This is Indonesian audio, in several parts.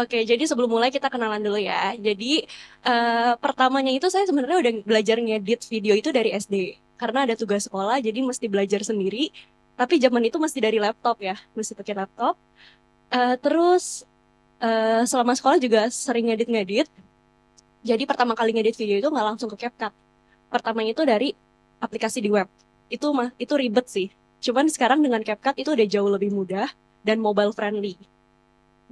Oke, jadi sebelum mulai kita kenalan dulu ya. Jadi pertamanya itu saya sebenarnya udah belajar ngedit video itu dari SD. Karena ada tugas sekolah, jadi mesti belajar sendiri. Tapi zaman itu mesti dari laptop ya, mesti pakai laptop. Terus selama sekolah juga sering ngedit-ngedit. Jadi pertama kali ngedit video itu nggak langsung ke CapCut. Pertamanya itu dari aplikasi di web. Itu ribet sih. Cuman sekarang dengan CapCut itu udah jauh lebih mudah dan mobile friendly.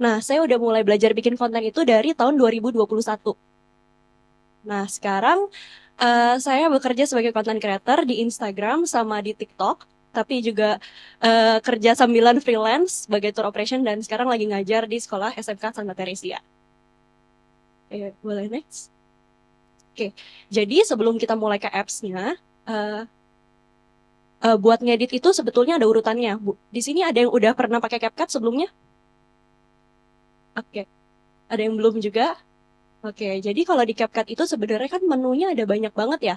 Nah, saya udah mulai belajar bikin konten itu dari tahun 2021. Nah, sekarang saya bekerja sebagai content creator di Instagram sama di TikTok, tapi juga kerja sambilan freelance sebagai tour operation dan sekarang lagi ngajar di sekolah SMK Santa Teresia. Boleh next? Oke, jadi sebelum kita mulai ke apps-nya, uh, buat ngedit itu sebetulnya ada urutannya. Di sini ada yang udah pernah pakai CapCut sebelumnya? Oke, ada yang belum juga? Oke, jadi kalau di CapCut itu sebenarnya kan menunya ada banyak banget ya.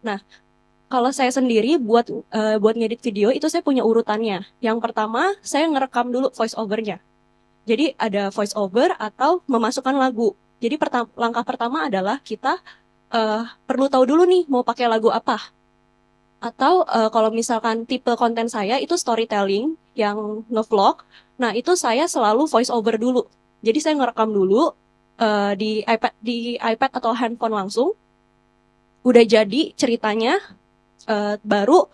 Nah, kalau saya sendiri buat ngedit video itu saya punya urutannya. Yang pertama, saya ngerekam dulu voice over-nya. Jadi ada voice over atau memasukkan lagu. Jadi langkah pertama adalah kita perlu tahu dulu nih mau pakai lagu apa. Atau kalau misalkan tipe konten saya itu storytelling yang ngevlog, nah itu saya selalu voice over dulu. Jadi saya ngerekam dulu di iPad atau handphone langsung. Udah jadi ceritanya, baru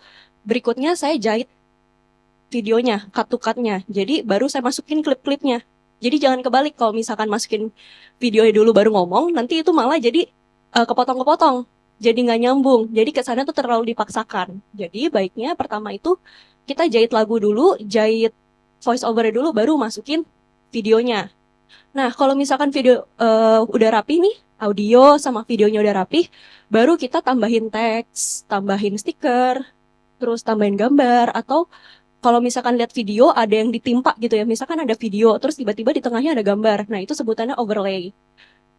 berikutnya saya jahit videonya, cut-to-cut-nya. Jadi baru saya masukin klip-klipnya. Jadi jangan kebalik kalau misalkan masukin videonya dulu baru ngomong, nanti itu malah jadi kepotong-kepotong. Jadi nggak nyambung. Jadi kesannya tuh terlalu dipaksakan. Jadi baiknya pertama itu kita jahit lagu dulu, jahit voice over dulu, baru masukin videonya. Nah, kalau misalkan video udah rapi nih, audio sama videonya udah rapi, baru kita tambahin teks, tambahin stiker, terus tambahin gambar, atau kalau misalkan lihat video ada yang ditimpa gitu ya, misalkan ada video, terus tiba-tiba di tengahnya ada gambar. Nah, itu sebutannya overlay.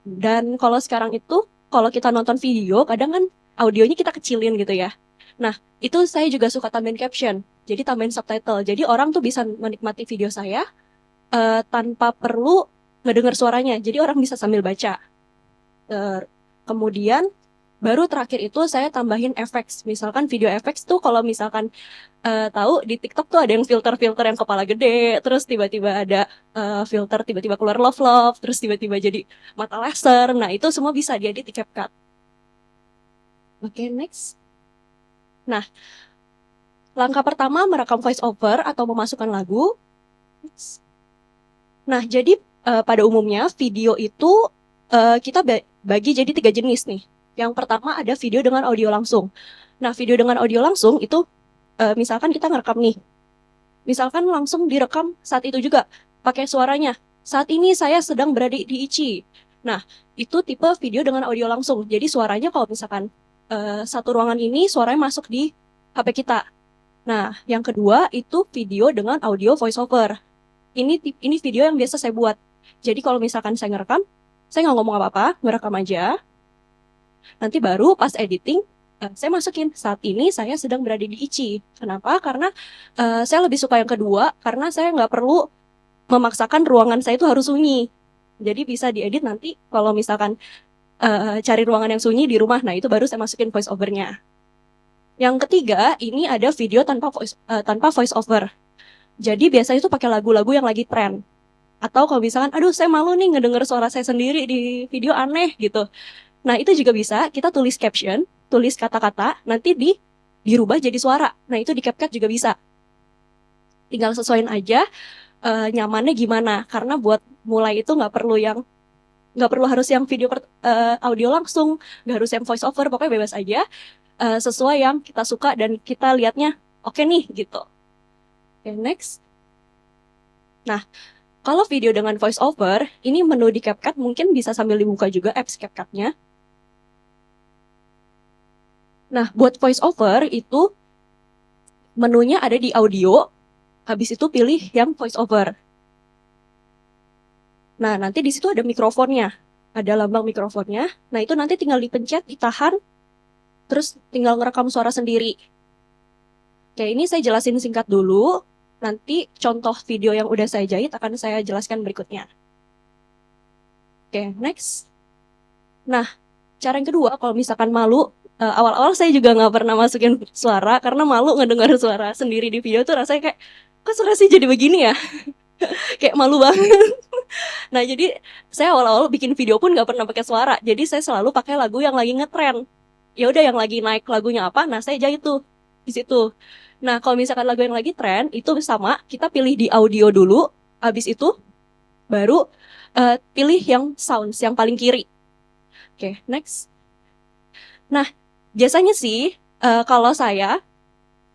Dan kalau sekarang itu, kalau kita nonton video, kadang kan audionya kita kecilin gitu ya. Nah, itu saya juga suka tambahin caption. Jadi tambahin subtitle. Jadi orang tuh bisa menikmati video saya tanpa perlu ngedengar suaranya. Jadi orang bisa sambil baca. Kemudian baru terakhir itu saya tambahin efek. Misalkan video efek tuh kalau misalkan tahu di TikTok tuh ada yang filter-filter yang kepala gede, terus tiba-tiba ada filter tiba-tiba keluar love-love, terus tiba-tiba jadi mata laser. Nah, itu semua bisa diedit di CapCut. Oke, next. Nah, langkah pertama merekam voice over atau memasukkan lagu. Next. Nah, jadi pada umumnya video itu kita bagi jadi 3 jenis nih. Yang pertama ada video dengan audio langsung. Nah, video dengan audio langsung itu misalkan kita ngerekam nih. Misalkan langsung direkam saat itu juga pakai suaranya. Saat ini saya sedang berada di ICI. Nah, itu tipe video dengan audio langsung. Jadi suaranya kalau misalkan satu ruangan ini suaranya masuk di HP kita. Nah, yang kedua itu video dengan audio voiceover. Ini video yang biasa saya buat. Jadi kalau misalkan saya ngerekam, saya nggak ngomong apa-apa, ngerekam aja. Nanti baru pas editing, saya masukin saat ini saya sedang berada di ICI. Kenapa? Karena saya lebih suka yang kedua, karena saya nggak perlu memaksakan ruangan saya itu harus sunyi. Jadi bisa diedit nanti kalau misalkan cari ruangan yang sunyi di rumah, nah itu baru saya masukin voice over-nya. Yang ketiga, ini ada video tanpa voice over. Jadi biasanya itu pakai lagu-lagu yang lagi tren. Atau kalau misalkan, aduh saya malu nih ngedenger suara saya sendiri di video aneh gitu. Nah itu juga bisa, kita tulis caption, tulis kata-kata, nanti dirubah jadi suara. Nah itu di CapCut juga bisa. Tinggal sesuaiin aja nyamannya gimana. Karena buat mulai itu nggak perlu harus yang audio langsung, nggak harus yang voice over, pokoknya bebas aja. Sesuai yang kita suka dan kita lihatnya oke nih gitu. Oke, next. Nah, kalau video dengan voice over, ini menu di CapCut mungkin bisa sambil dibuka juga apps CapCut-nya. Nah, buat voice over itu menunya ada di audio, habis itu pilih yang voice over. Nah, nanti di situ ada mikrofonnya, ada lambang mikrofonnya. Nah, itu nanti tinggal dipencet, ditahan, terus tinggal ngerekam suara sendiri. Oke, ini saya jelasin singkat dulu. Nanti contoh video yang udah saya jahit akan saya jelaskan berikutnya. Oke, next. Nah, cara yang kedua, kalau misalkan malu, awal-awal saya juga nggak pernah masukin suara karena malu ngedengar suara sendiri di video tuh rasanya kayak, kok suara sih jadi begini ya? Kayak malu banget. Nah, jadi saya awal-awal bikin video pun nggak pernah pakai suara. Jadi saya selalu pakai lagu yang lagi ngetren. Ya udah yang lagi naik lagunya apa, nah saya jahit tuh di situ. Nah, kalau misalkan lagu yang lagi tren itu sama, kita pilih di audio dulu, habis itu baru pilih yang sounds yang paling kiri. Oke, next. Nah, biasanya sih kalau saya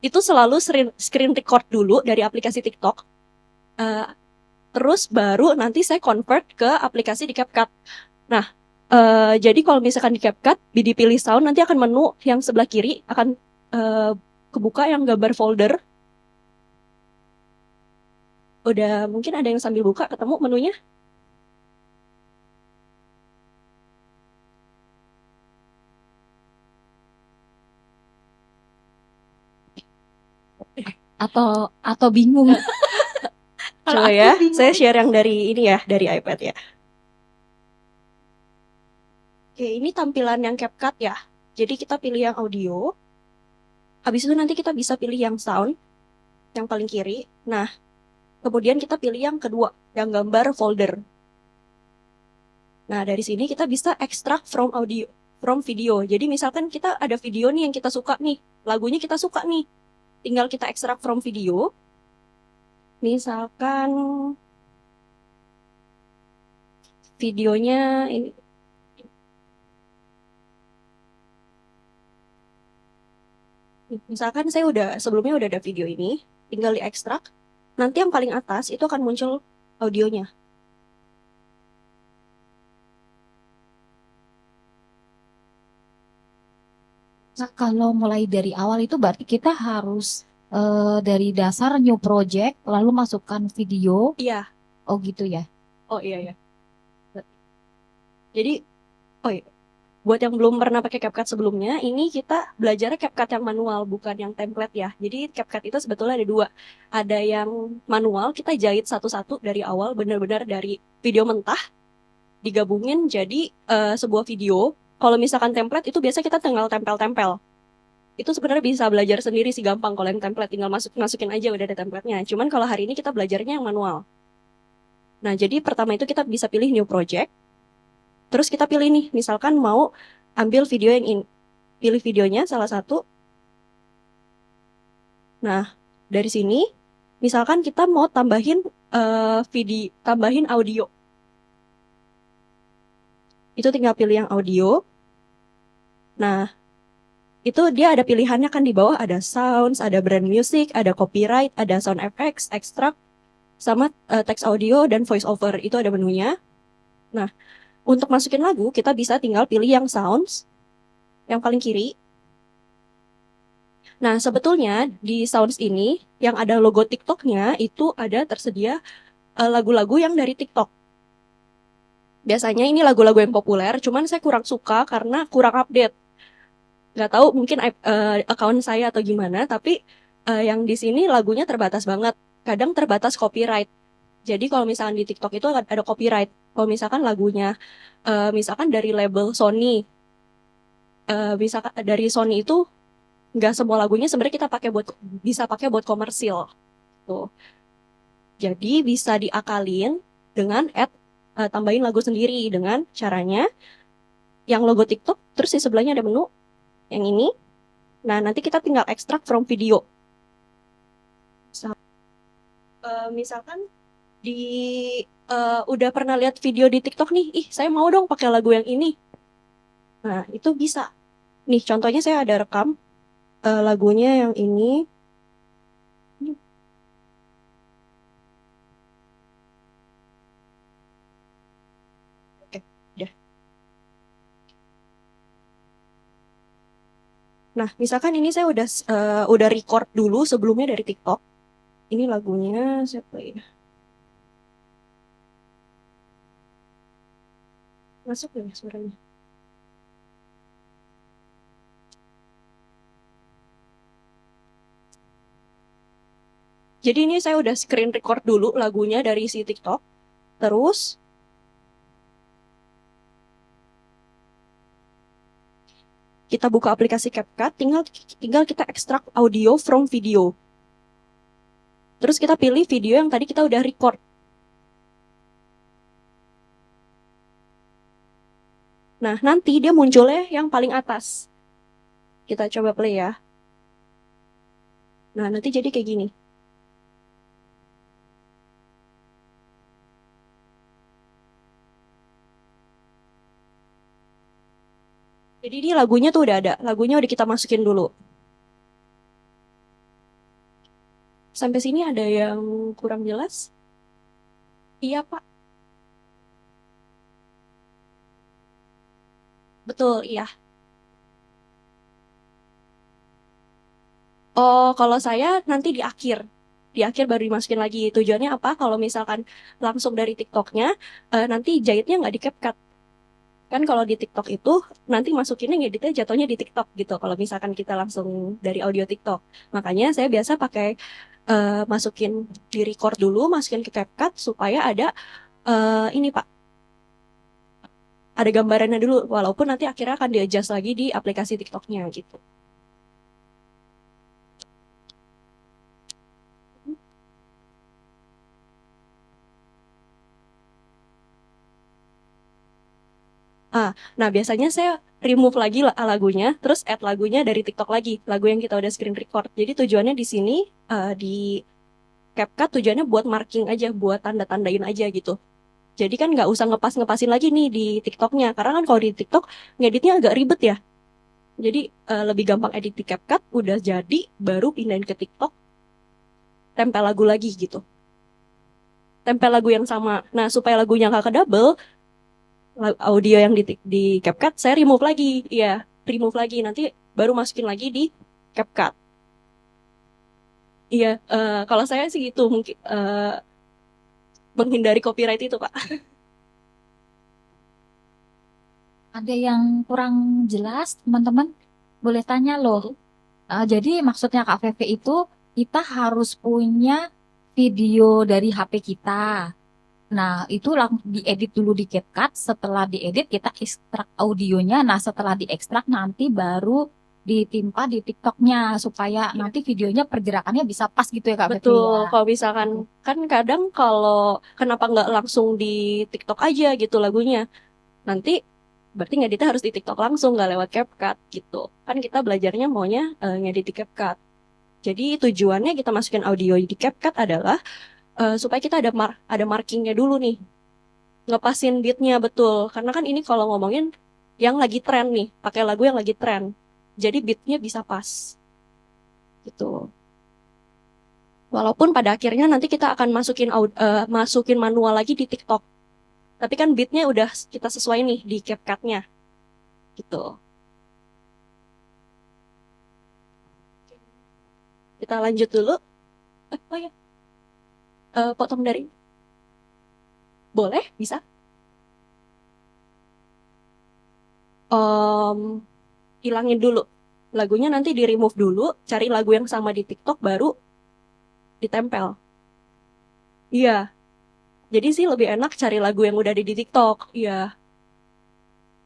itu selalu screen record dulu dari aplikasi TikTok. Eh, Terus baru nanti saya convert ke aplikasi di CapCut. Nah, jadi kalau misalkan di CapCut, dipilih sound, nanti akan menu yang sebelah kiri akan kebuka yang gambar folder. Udah mungkin ada yang sambil buka, ketemu menunya? Atau bingung. Kalau Coba aku ya, saya bingung. share yang dari ini ya, dari iPad ya. Oke, ini tampilan yang CapCut ya. Jadi kita pilih yang audio, habis itu nanti kita bisa pilih yang sound, yang paling kiri. Nah, kemudian kita pilih yang kedua, yang gambar folder. Nah, dari sini kita bisa extract from audio, from video. Jadi misalkan kita ada video nih yang kita suka nih, lagunya kita suka nih. Tinggal kita extract from video. Misalkan videonya ini. Misalkan saya sebelumnya udah ada video ini, tinggal diekstrak. Nanti yang paling atas itu akan muncul audionya. Nah, kalau mulai dari awal itu berarti kita harus dari dasar new project lalu masukkan video. Iya. Oh gitu ya. Oh iya ya. Jadi, oh iya. Buat yang belum pernah pakai CapCut sebelumnya, ini kita belajarnya CapCut yang manual, bukan yang template ya. Jadi CapCut itu sebetulnya ada dua. Ada yang manual, kita jahit satu-satu dari awal, benar-benar dari video mentah, digabungin jadi sebuah video. Kalau misalkan template itu biasa kita tinggal tempel-tempel. Itu sebenarnya bisa belajar sendiri sih, gampang. Kalau yang template tinggal masukin aja udah ada templatenya. Cuman kalau hari ini kita belajarnya yang manual. Nah, jadi pertama itu kita bisa pilih new project. Terus kita pilih nih, misalkan mau ambil video yang ini. Pilih videonya salah satu. Nah, dari sini misalkan kita mau tambahin tambahin audio. Itu tinggal pilih yang audio. Nah, itu dia ada pilihannya kan di bawah, ada sounds, ada brand music, ada copyright, ada sound effects, extract, sama text audio dan voice over. Itu ada menunya. Nah, untuk masukin lagu kita bisa tinggal pilih yang sounds yang paling kiri. Nah, sebetulnya di sounds ini yang ada logo TikToknya itu ada tersedia lagu-lagu yang dari TikTok. Biasanya ini lagu-lagu yang populer, cuman saya kurang suka karena kurang update. Nggak tahu mungkin account saya atau gimana, tapi yang di sini lagunya terbatas banget. Kadang terbatas copyright. Jadi kalau misalkan di TikTok itu ada copyright. Kalau misalkan lagunya, misalkan dari label Sony, misalkan dari Sony itu nggak semua lagunya sebenarnya kita bisa pakai buat komersil. Tuh. Jadi bisa diakalin dengan tambahin lagu sendiri dengan caranya yang logo TikTok, terus di sebelahnya ada menu yang ini. Nah, nanti kita tinggal extract from video. Misalkan udah pernah lihat video di TikTok nih, ih saya mau dong pakai lagu yang ini. Nah, itu bisa. Nih, contohnya saya ada rekam lagunya yang ini. Oke, udah. Nah, misalkan ini saya udah record dulu sebelumnya dari TikTok. Ini lagunya saya play. Masuk ya suaranya. Jadi ini saya udah screen record dulu lagunya dari si TikTok. Terus kita buka aplikasi CapCut, tinggal kita ekstrak audio from video. Terus kita pilih video yang tadi kita udah record. Nah, nanti dia munculnya yang paling atas. Kita coba play ya. Nah, nanti jadi kayak gini. Jadi ini lagunya tuh udah ada. Lagunya udah kita masukin dulu. Sampai sini ada yang kurang jelas? Iya, Pak. Betul, iya. Oh, kalau saya nanti di akhir. Di akhir baru dimasukin lagi. Tujuannya apa? Kalau misalkan langsung dari TikToknya, nanti jahitnya nggak di CapCut. Kan kalau di TikTok itu, nanti masukinnya ngeditnya jatuhnya di TikTok gitu. Kalau misalkan kita langsung dari audio TikTok. Makanya saya biasa pakai masukin di record dulu, masukin ke CapCut supaya ada ini Pak, ada gambarannya dulu. Walaupun nanti akhirnya akan di-adjust lagi di aplikasi TikToknya gitu. Nah biasanya saya remove lagi lagunya, terus add lagunya dari TikTok lagi, lagu yang kita udah screen record. Jadi tujuannya di sini di CapCut tujuannya buat marking aja, buat tanda-tandain aja gitu. Jadi kan nggak usah ngepasin lagi nih di TikToknya, karena kan kalau di TikTok ngeditnya agak ribet ya. Jadi lebih gampang edit di CapCut, udah jadi, baru pindahin ke TikTok, tempel lagu lagi gitu. Tempel lagu yang sama. Nah supaya lagunya nggak ke double, audio yang di CapCut saya remove lagi, iya, remove lagi, nanti baru masukin lagi di CapCut. Iya, kalau saya sih gitu mungkin menghindari copyright itu, Pak. Ada yang kurang jelas, teman-teman? Boleh tanya loh. Jadi maksudnya Kak Feve itu kita harus punya video dari HP kita. Nah, itu langsung diedit dulu di CapCut. Setelah diedit, kita ekstrak audionya. Nah, setelah diekstrak, nanti baru ditimpa di TikToknya. Supaya Iya. nanti videonya pergerakannya bisa pas gitu ya Kak Fevi Betul, ya. kalau misalkan kan kadang kalau kenapa nggak langsung di TikTok aja gitu lagunya, nanti berarti ngeditnya harus di TikTok langsung nggak lewat CapCut gitu. Kan kita belajarnya maunya ngedit di CapCut. Jadi tujuannya kita masukin audio di CapCut adalah supaya kita ada markingnya dulu nih, ngepasin beatnya betul. Karena kan ini kalau ngomongin yang lagi tren nih, pakai lagu yang lagi tren, jadi beatnya bisa pas gitu. Walaupun pada akhirnya nanti kita akan masukin manual lagi di TikTok. Tapi kan beatnya udah kita sesuai nih di CapCut-nya. Gitu. Kita lanjut dulu. Oh ya, potong dari. Boleh, bisa. Hilangin dulu. Lagunya nanti di remove dulu, cari lagu yang sama di TikTok baru ditempel. Iya, jadi sih lebih enak cari lagu yang udah ada di TikTok. Iya.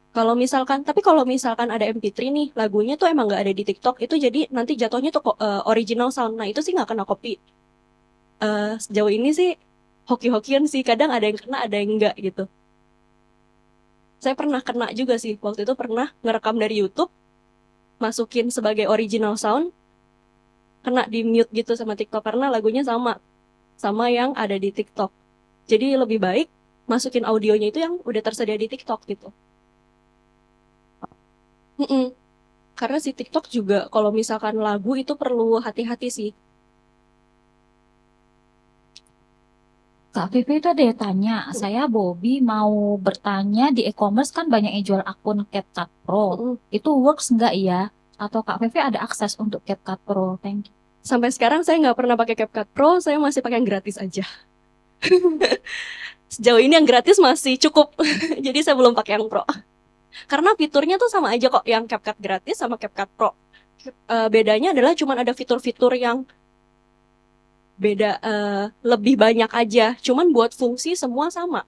Tapi kalau misalkan ada MP3 nih, lagunya tuh emang nggak ada di TikTok, itu jadi nanti jatuhnya tuh original sound. Nah, itu sih nggak kena copy. Sejauh ini sih hoki-hokian sih, kadang ada yang kena, ada yang enggak gitu. Saya pernah kena juga sih, waktu itu pernah ngerekam dari YouTube, masukin sebagai original sound, kena di mute gitu sama TikTok karena lagunya sama yang ada di TikTok. Jadi lebih baik masukin audionya itu yang udah tersedia di TikTok gitu. Mm-mm. Karena si TikTok juga kalau misalkan lagu itu perlu hati-hati sih. Kak Vivi itu ada yang tanya, saya Bobby mau bertanya di e-commerce kan banyak yang jual akun CapCut Pro. Mm-mm. Itu works nggak ya? Atau Kak Vivi ada akses untuk CapCut Pro? Thank you. Sampai sekarang saya nggak pernah pakai CapCut Pro, saya masih pakai yang gratis aja. Sejauh ini yang gratis masih cukup, jadi saya belum pakai yang Pro. Karena fiturnya tuh sama aja kok, yang CapCut gratis sama CapCut Pro. Bedanya adalah cuma ada fitur-fitur yang beda, lebih banyak aja. Cuman buat fungsi semua sama.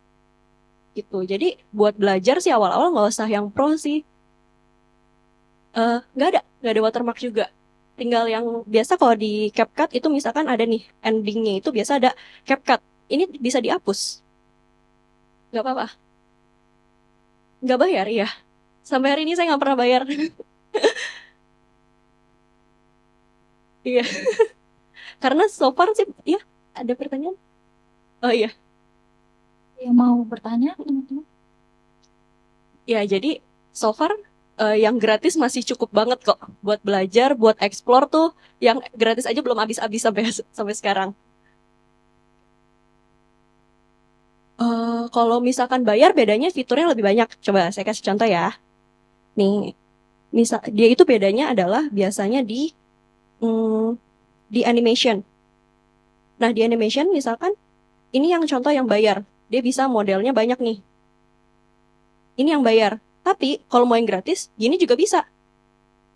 Gitu. Jadi buat belajar sih awal-awal nggak usah yang Pro sih. nggak ada watermark juga. Tinggal yang biasa kalau di CapCut itu misalkan ada nih endingnya itu biasa ada CapCut. Ini bisa dihapus, nggak apa-apa. Nggak bayar ya. Sampai hari ini saya nggak pernah bayar. Iya, karena so far sih, ya ada pertanyaan. Oh iya, Yang mau bertanya, teman-teman? ya jadi so far yang gratis masih cukup banget kok buat belajar, buat explore tuh. Yang gratis aja belum habis-habis sampai sampai sekarang. Kalau misalkan bayar, bedanya fiturnya lebih banyak. Coba saya kasih contoh ya. Nih, misal dia itu bedanya adalah biasanya mm, di animation. Nah, di animation misalkan ini yang contoh yang bayar. Dia bisa modelnya banyak nih. Ini yang bayar. Tapi kalau mau yang gratis, gini juga bisa.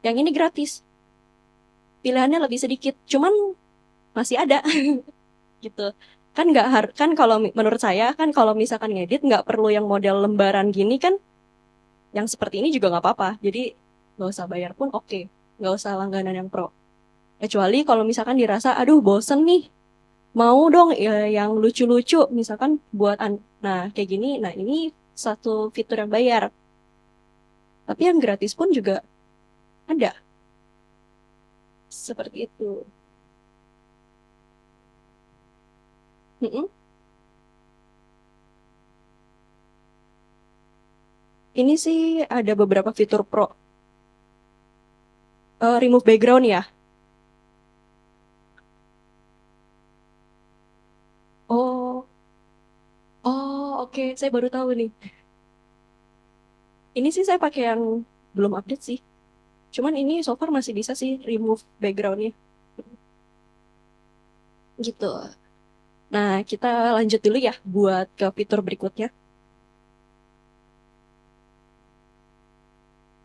Yang ini gratis. Pilihannya lebih sedikit. Cuman masih ada gitu. Kan nggak kan kalau menurut saya kan kalau misalkan ngedit nggak perlu yang model lembaran gini kan. Yang seperti ini juga nggak apa-apa. Jadi nggak usah bayar pun oke. Nggak usah langganan yang pro. Kecuali kalau misalkan dirasa, aduh bosen nih, mau dong ya, yang lucu-lucu, misalkan buat nah kayak gini, nah ini satu fitur yang bayar. Tapi yang gratis pun juga ada, seperti itu. Mm-mm. Ini sih ada beberapa fitur pro. Remove background ya. Oh, oh oke, saya baru tahu nih. Ini sih saya pakai yang belum update sih. Cuman ini so far masih bisa sih remove backgroundnya. Gitu. Nah, kita lanjut dulu ya buat ke fitur berikutnya.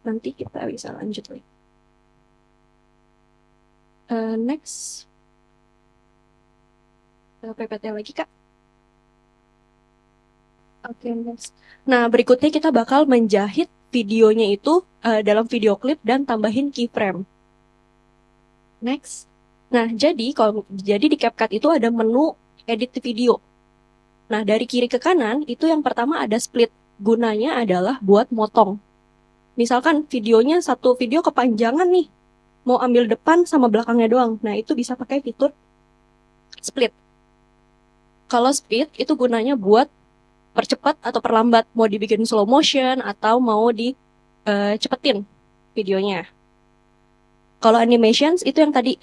Nanti kita bisa lanjut lagi. Next, PPT lagi, Kak. Oke, next. Nah, berikutnya kita bakal menjahit videonya itu dalam video klip dan tambahin keyframe. Next. Nah, jadi di CapCut itu ada menu edit video. Nah, dari kiri ke kanan itu yang pertama ada split. Gunanya adalah buat motong. Misalkan videonya satu video kepanjangan nih, mau ambil depan sama belakangnya doang. Nah, itu bisa pakai fitur split. Kalau split itu gunanya buat percepat atau perlambat, mau dibikin slow motion atau mau dicepetin videonya. Kalau animations itu yang tadi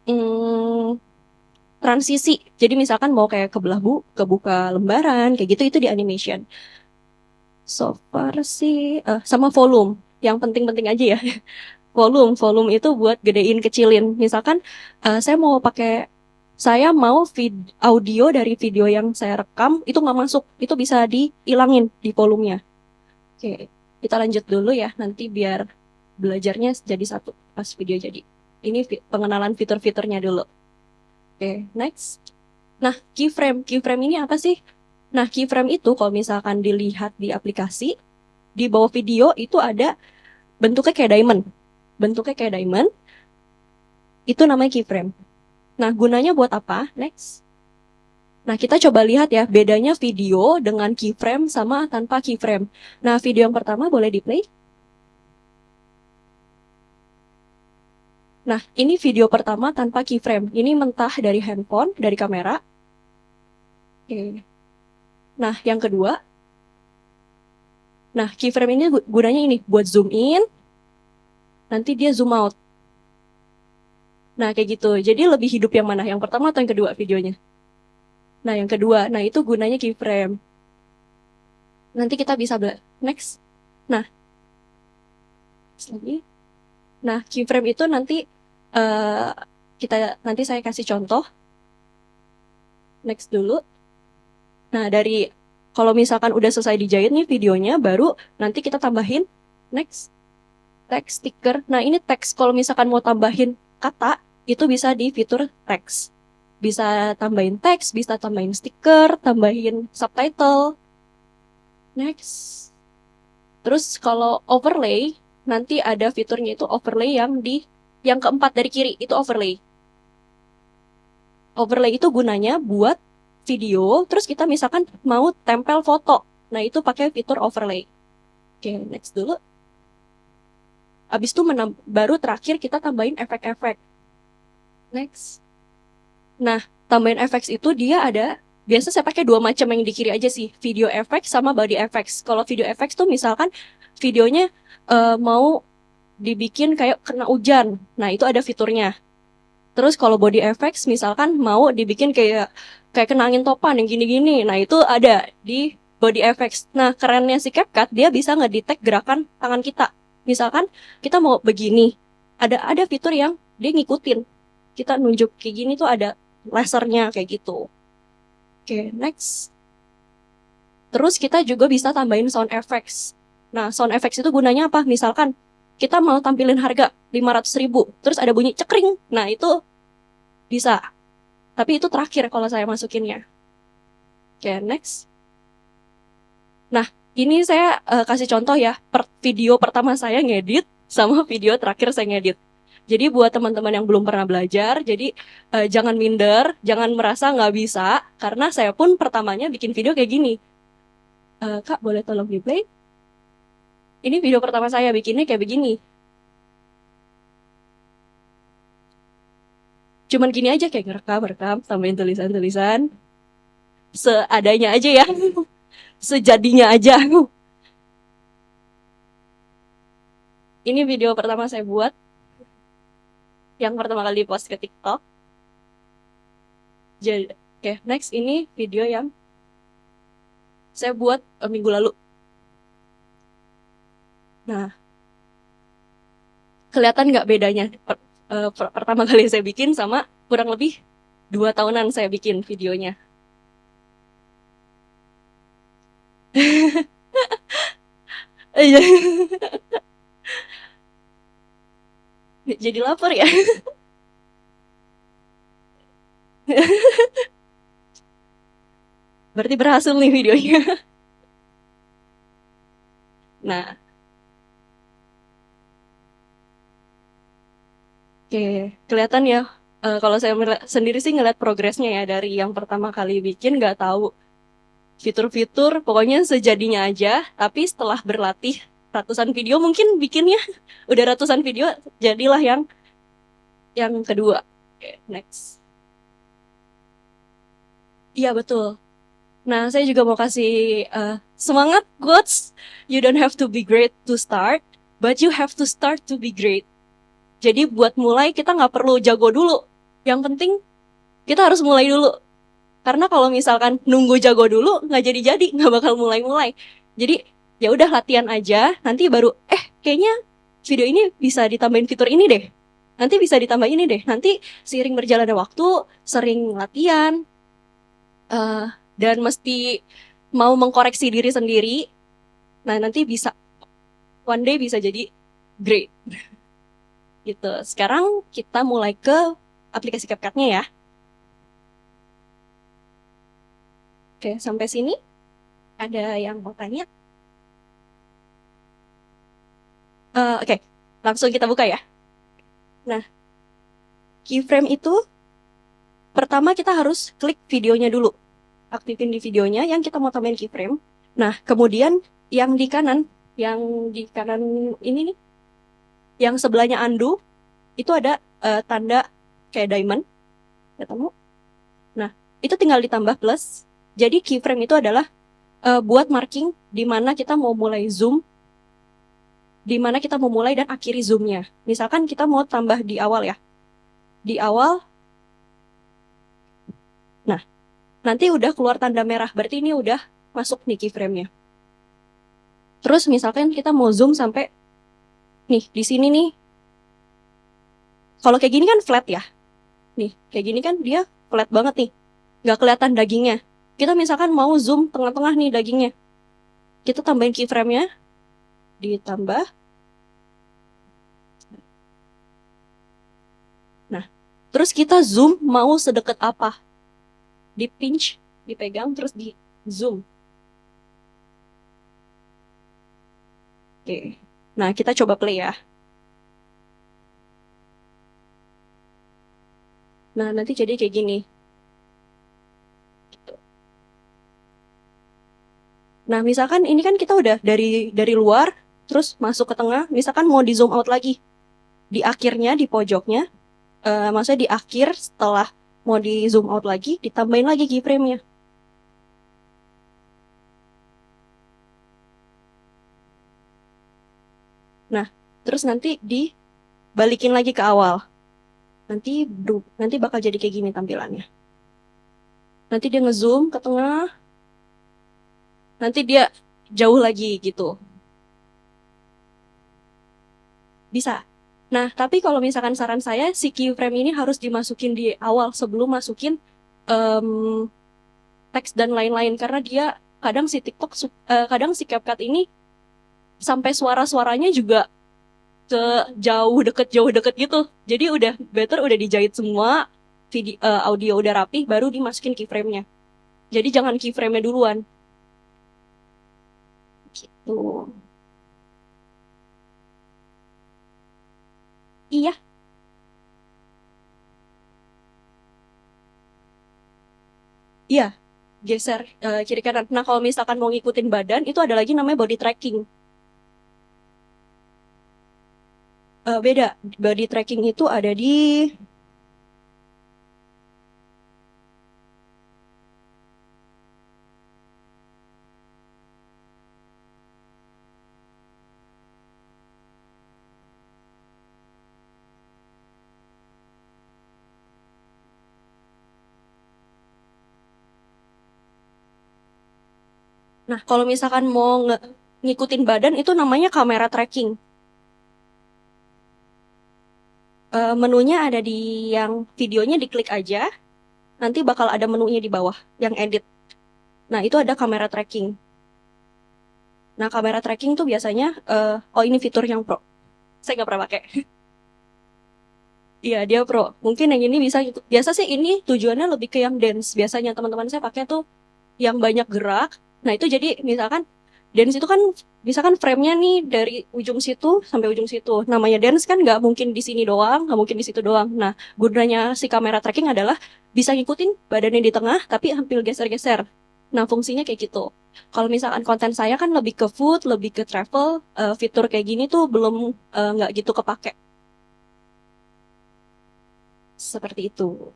hmm, transisi. Jadi misalkan mau kayak kebuka lembaran kayak gitu itu di animation. So far sih sama volume. Yang penting-penting aja ya. Volume itu buat gedein kecilin. Misalkan saya mau audio dari video yang saya rekam itu nggak masuk, itu bisa dihilangin di volumenya. Oke, kita lanjut dulu ya, nanti biar belajarnya jadi satu pas video jadi. Ini pengenalan fitur-fiturnya dulu. Oke, next. Nah, keyframe ini apa sih? Nah, keyframe itu kalau misalkan dilihat di aplikasi, di bawah video itu ada bentuknya kayak diamond. Bentuknya kayak diamond, itu namanya keyframe. Nah, gunanya buat apa? Next. Nah, kita coba lihat ya, bedanya video dengan keyframe sama tanpa keyframe. Nah, video yang pertama boleh di-play. Nah, ini video pertama tanpa keyframe. Ini mentah dari handphone, dari kamera. Oke. Nah, yang kedua. Nah, keyframe ini gunanya ini, buat zoom in, nanti dia zoom out. Nah, kayak gitu. Jadi lebih hidup yang mana? Yang pertama atau yang kedua videonya? Nah, yang kedua. Nah, itu gunanya keyframe. Nanti kita bisa next. Nah, lagi. Nah, keyframe itu nanti uh, nanti saya kasih contoh. Next dulu. Nah, kalau misalkan udah selesai dijahit nih videonya, baru nanti kita tambahin next text sticker. Nah, ini teks. Kalau misalkan mau tambahin kata, itu bisa di fitur teks. Bisa tambahin teks, bisa tambahin stiker, tambahin subtitle. Next. Terus kalau overlay, nanti ada fiturnya itu overlay yang keempat dari kiri itu overlay. Overlay itu gunanya buat video, terus kita misalkan mau tempel foto. Nah, itu pakai fitur overlay. Oke, next dulu. Abis itu baru terakhir kita tambahin efek-efek. Next. Nah, tambahin efek itu dia ada, biasa saya pakai dua macam yang di kiri aja sih, video effects sama body effects. Kalau video effects tuh misalkan videonya mau dibikin kayak kena hujan, nah itu ada fiturnya. Terus kalau body effects misalkan mau dibikin kayak kena angin topan yang gini-gini, nah itu ada di body effects. Nah, kerennya si CapCut dia bisa ngedetect gerakan tangan kita. Misalkan kita mau begini, ada fitur yang dia ngikutin. Kita nunjuk kayak gini tuh ada lasernya kayak gitu. Oke, next. Terus kita juga bisa tambahin sound effects. Nah, sound effects itu gunanya apa? Misalkan kita mau tampilin harga 500.000, terus ada bunyi cekring. Nah, itu bisa. Tapi itu terakhir kalau saya masukinnya. Oke, next. Nah, ini saya kasih contoh ya, video pertama saya ngedit sama video terakhir saya ngedit. Jadi buat teman-teman yang belum pernah belajar, jadi jangan minder, jangan merasa nggak bisa, karena saya pun pertamanya bikin video kayak gini. Kak, boleh tolong di play? Ini video pertama saya bikinnya kayak begini. Cuman gini aja, kayak ngerekam, tambahin tulisan-tulisan. Seadanya aja ya. Sejadinya aja. Ini video pertama saya buat. Yang pertama kali post ke TikTok. Jadi, oke, next ini video yang saya buat minggu lalu. Nah, kelihatan nggak bedanya pertama kali saya bikin sama kurang lebih 2 tahunan saya bikin videonya. Jadi lapar ya. Berarti berhasil nih videonya. Nah, oke, kelihatan ya. Kalau saya sendiri sih ngeliat progresnya ya dari yang pertama kali bikin nggak tahu fitur-fitur, pokoknya sejadinya aja. Tapi setelah berlatih ratusan video mungkin bikinnya udah ratusan video, jadilah yang kedua. Oke, next. Iya betul. Nah, saya juga mau kasih semangat, quotes. You don't have to be great to start, but you have to start to be great. Jadi buat mulai kita nggak perlu jago dulu. Yang penting kita harus mulai dulu. Karena kalau misalkan nunggu jago dulu nggak jadi nggak bakal mulai. Jadi ya udah latihan aja. Nanti baru kayaknya video ini bisa ditambahin fitur ini deh. Nanti bisa ditambah ini deh. Nanti seiring berjalannya waktu, sering latihan, dan mesti mau mengkoreksi diri sendiri. Nah nanti bisa one day bisa jadi great. Gitu. Sekarang kita mulai ke aplikasi CapCut-nya ya. Oke, sampai sini ada yang mau tanya? Oke, langsung kita buka ya. Nah, keyframe itu pertama kita harus klik videonya dulu. Aktifin di videonya yang kita mau tambahin keyframe. Nah, kemudian yang di kanan ini nih, yang sebelahnya undo, itu ada tanda kayak diamond. Ketemu? Nah, itu tinggal ditambah plus. Jadi keyframe itu adalah buat marking di mana kita mau mulai zoom, di mana kita mau mulai dan akhiri zoomnya. Misalkan kita mau tambah di awal ya. Di awal, nah, nanti udah keluar tanda merah, berarti ini udah masuk nih keyframe-nya. Terus misalkan kita mau zoom sampai nih, di sini nih. Kalau kayak gini kan flat ya. Nih, kayak gini kan dia flat banget nih. Nggak kelihatan dagingnya. Kita misalkan mau zoom tengah-tengah nih dagingnya. Kita tambahin keyframe-nya. Ditambah. Nah, terus kita zoom mau sedekat apa. Di pinch, dipegang, terus di zoom. Oke. Nah, kita coba play ya. Nah, nanti jadi kayak gini. Gitu. Nah, misalkan ini kan kita udah dari luar, terus masuk ke tengah, misalkan mau di zoom out lagi. Di akhirnya, di pojoknya, maksudnya di akhir setelah mau di zoom out lagi, ditambahin lagi keyframe-nya. Nah, terus nanti dibalikin lagi ke awal. Nanti bakal jadi kayak gini tampilannya. Nanti dia ngezoom ke tengah, nanti dia jauh lagi gitu. Bisa. Nah, tapi kalau misalkan saran saya, si keyframe ini harus dimasukin di awal sebelum masukin em, teks dan lain-lain. Karena dia kadang si kadang si CapCut ini sampai suara-suaranya juga ke jauh deket gitu. Jadi udah better udah dijahit semua, audio udah rapih, baru dimasukin keyframe-nya. Jadi jangan keyframe-nya duluan. Gitu. Iya, iya, geser kiri kanan. Nah, kalau misalkan mau ngikutin badan, itu ada lagi namanya body tracking. Beda. Body tracking itu ada di Nah, kalau misalkan mau ngikutin badan itu namanya kamera tracking. Menunya ada di yang videonya diklik aja, nanti bakal ada menunya di bawah yang edit. Nah, itu ada kamera tracking. Nah, kamera tracking tuh biasanya, oh ini fitur yang pro. Saya nggak pernah pakai. Iya, dia pro. Mungkin yang ini bisa, biasa sih ini tujuannya lebih ke yang dance. Biasanya teman-teman saya pakai tuh yang banyak gerak. Nah, itu jadi misalkan dance itu kan misalkan frame-nya nih dari ujung situ sampai ujung situ. Namanya dance kan nggak mungkin di sini doang, nggak mungkin di situ doang. Nah, gunanya si kamera tracking adalah bisa ngikutin badannya di tengah tapi hampir geser-geser. Nah, fungsinya kayak gitu. Kalau misalkan konten saya kan lebih ke food, lebih ke travel, fitur kayak gini tuh belum nggak gitu kepake. Seperti itu.